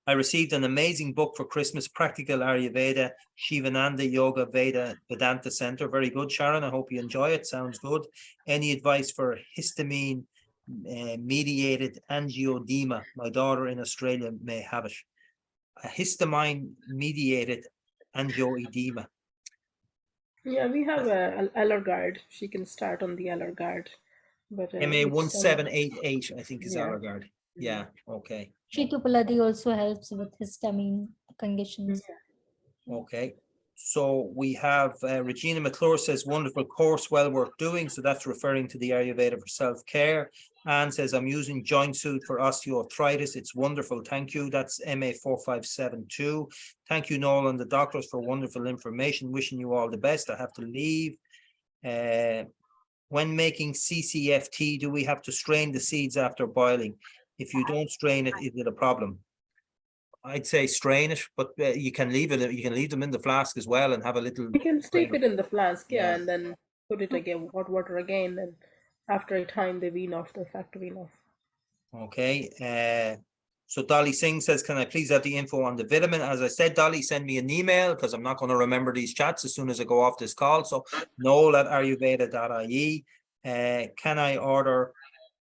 I received an amazing book for Christmas, Practical Ayurveda, Shivananda Yoga Veda Vedanta Center. Very good, Sharon. I hope you enjoy it. Sounds good. Any advice for histamine mediated angioedema? My daughter in Australia may have it. A histamine mediated angioedema. Yeah, we have a Allergard. She can start on the Allergard. but MA it's 1788, I think is Yeah. Allergard. Yeah, okay. Shitupaladi also helps with histamine conditions. Okay, so we have Regina McClure says, wonderful course, well worth doing. So that's referring to the Ayurveda for self-care. Anne says, I'm using Joint Soothe for osteoarthritis. It's wonderful. Thank you. That's MA 4572. Thank you, Noel, and the doctors for wonderful information. Wishing you all the best. I have to leave. When making CCFT, do we have to strain the seeds after boiling? If you don't strain it, is it a problem? I'd say strain it, but you can leave it. You can leave them in the flask as well and have a little. You can steep it in the flask, yeah, Yeah. and then put it again, hot water again, and after a time they wean off, the effect wean off. Okay. So Dolly Singh says, can I please have the info on the vitamin? As I said, Dolly, send me an email because I'm not going to remember these chats as soon as I go off this call. So noel@ayurveda.ie. Can I order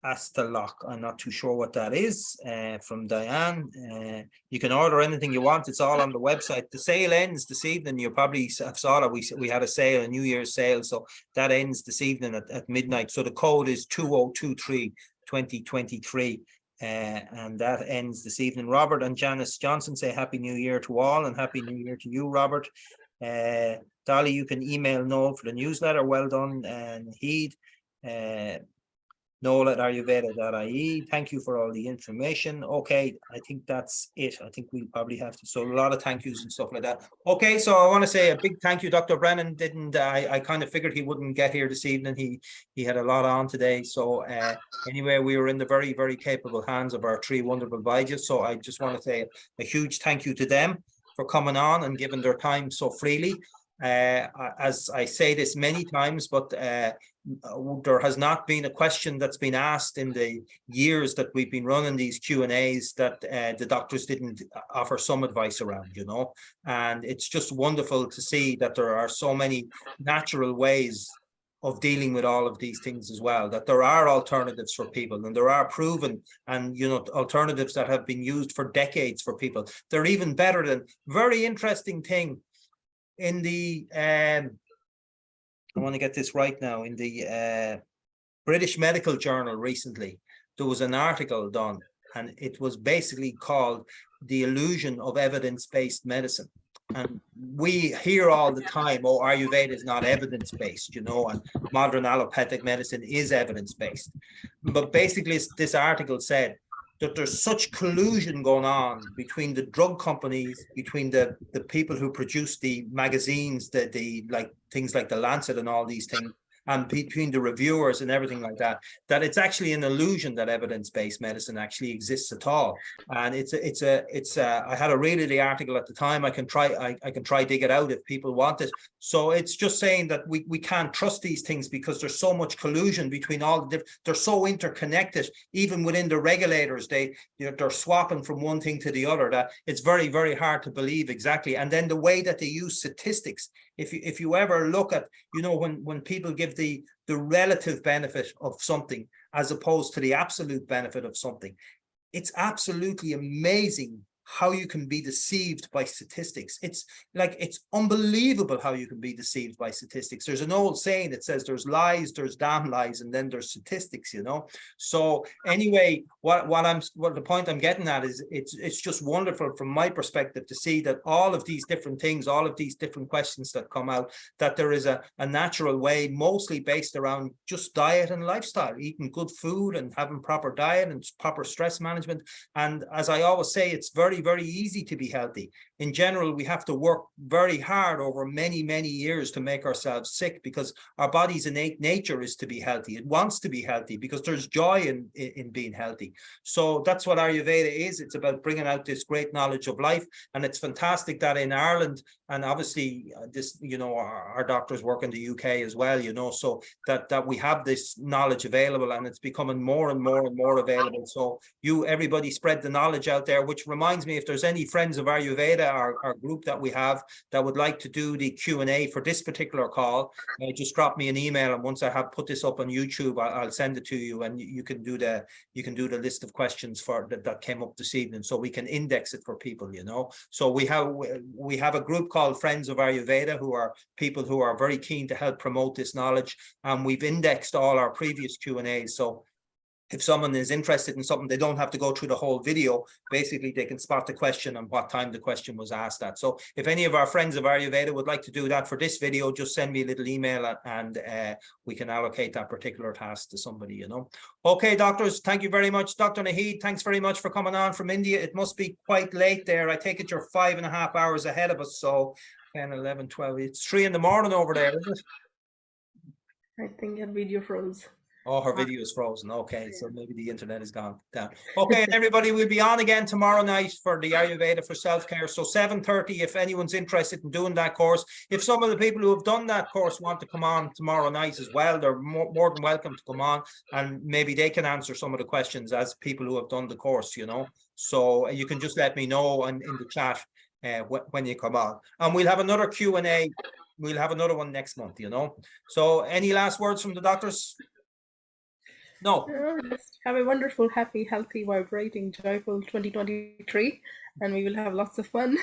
Astalock? I'm not too sure what that is. From Diane. You can order anything you want. It's all on the website. The sale ends this evening. You probably saw that we had a sale, a New Year's sale. So that ends this evening at midnight. So the code is 2023 2023. And that ends this evening. Robert and Janice Johnson say Happy New Year to all, and Happy New Year to you, Robert. Dolly, you can email Noel for the newsletter. Well done, and Heed. Noel@ayurveda.ie. Thank you for all the information. Okay, I think that's it. I think we probably have to. So a lot of thank yous and stuff like that. Okay, so I want to say a big thank you. Dr. Brennan didn't. I kind of figured he wouldn't get here this evening. He had a lot on today. So anyway, we were in the very, very capable hands of our three wonderful Vaidya's. So I just want to say a huge thank you to them for coming on and giving their time so freely. As I say this many times, but there has not been a question that's been asked in the years that we've been running these Q&As that the doctors didn't offer some advice around, you know, and it's just wonderful to see that there are so many natural ways of dealing with all of these things as well, that there are alternatives for people, and there are proven and, you know, alternatives that have been used for decades for people. They're even better than, very interesting thing in the I want to get this right now, in the British Medical Journal recently, there was an article done, and it was basically called The Illusion of Evidence-Based Medicine. And we hear all the time, oh, Ayurveda is not evidence-based, you know, and modern allopathic medicine is evidence-based. But basically, this article said that there's such collusion going on between the drug companies, between the people who produce the magazines, the like things like the Lancet and all these things, and between the reviewers and everything like that, that it's actually an illusion that evidence-based medicine actually exists at all. And I had to read the article at the time. I can try dig it out if people want it. So it's just saying that we can't trust these things because there's so much collusion between all the different, they're so interconnected, even within the regulators, they're swapping from one thing to the other, that it's very, very hard to believe exactly. And then the way that they use statistics, if you ever look at, you know, when people give the relative benefit of something as opposed to the absolute benefit of something, it's absolutely amazing how you can be deceived by statistics. It's unbelievable how you can be deceived by statistics. There's an old saying that says there's lies, there's damn lies, and then there's statistics, you know. So anyway, what the point I'm getting at is it's just wonderful from my perspective to see that all of these different things, all of these different questions that come out, that there is a natural way, mostly based around just diet and lifestyle, eating good food and having proper diet and proper stress management. And as I always say, it's very, very easy to be healthy. In general, we have to work very hard over many, many years to make ourselves sick, because our body's innate nature is to be healthy. It wants to be healthy because there's joy in being healthy. So that's what Ayurveda is. It's about bringing out this great knowledge of life. And it's fantastic that in Ireland, and obviously this, you know, our doctors work in the UK as well, you know, so that we have this knowledge available, and it's becoming more and more and more available. So everybody spread the knowledge out there, which reminds me, if there's any friends of Ayurveda our group that we have, that would like to do the Q&A for this particular call, just drop me an email, and once I have put this up on YouTube, I'll send it to you, and you can do the list of questions for that came up this evening, so we can index it for people, you know. So we have a group called Friends of Ayurveda, who are people who are very keen to help promote this knowledge, and we've indexed all our previous Q&As. So if someone is interested in something, they don't have to go through the whole video. Basically, they can spot the question and what time the question was asked at. So if any of our friends of Ayurveda would like to do that for this video, just send me a little email, and we can allocate that particular task to somebody, you know. Okay, doctors, thank you very much. Dr. Naheed, thanks very much for coming on from India. It must be quite late there. I take it you're 5.5 hours ahead of us. So 10, 11, 12, it's 3 in the morning over there, isn't it? I think your video froze. Oh, her video is frozen. Okay, so maybe the internet has gone down. Okay, and everybody, we'll be on again tomorrow night for the Ayurveda for Self-Care. So 7:30, if anyone's interested in doing that course. If some of the people who have done that course want to come on tomorrow night as well, they're more than welcome to come on, and maybe they can answer some of the questions as people who have done the course, you know. So you can just let me know in the chat when you come on. And we'll have another Q&A. We'll have another one next month, you know. So any last words from the doctors? No. Just have a wonderful, happy, healthy, vibrating, joyful 2023, and we will have lots of fun.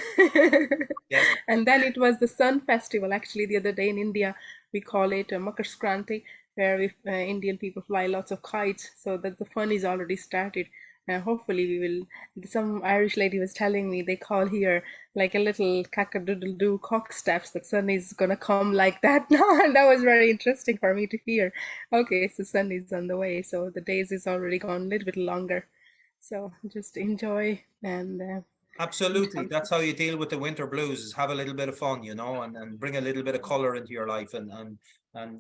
Yes. And then it was the Sun Festival, actually, the other day in India. We call it Makar Sankranti, where Indian people fly lots of kites, so that the fun is already started. Hopefully we will. Some Irish lady was telling me they call here like a little cock-a-doodle-doo cock steps, that sun is gonna come like that now, and that was very interesting for me to hear. Okay, so sun is on the way, so the days is already gone a little bit longer, so just enjoy and Absolutely. That's how you deal with the winter blues, is have a little bit of fun, you know, and bring a little bit of color into your life, and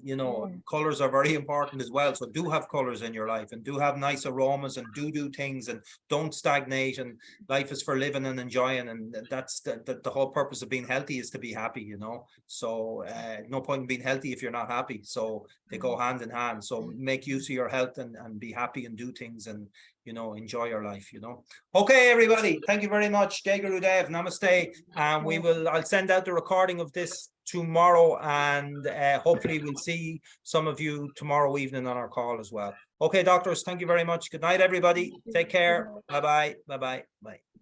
you know, colors are very important as well. So do have colors in your life, and do have nice aromas, and do things, and don't stagnate. And life is for living and enjoying, and that's the whole purpose of being healthy, is to be happy, you know. So no point in being healthy if you're not happy. So they go hand in hand. So make use of your health and be happy and do things, and you know, enjoy your life, you know. Okay, everybody, thank you very much. Jai Gurudev, namaste. And I'll send out the recording of this tomorrow, and hopefully we'll see some of you tomorrow evening on our call as well. Okay, doctors, thank you very much. Good night, everybody. Take care. Bye-bye. Bye-bye. Bye.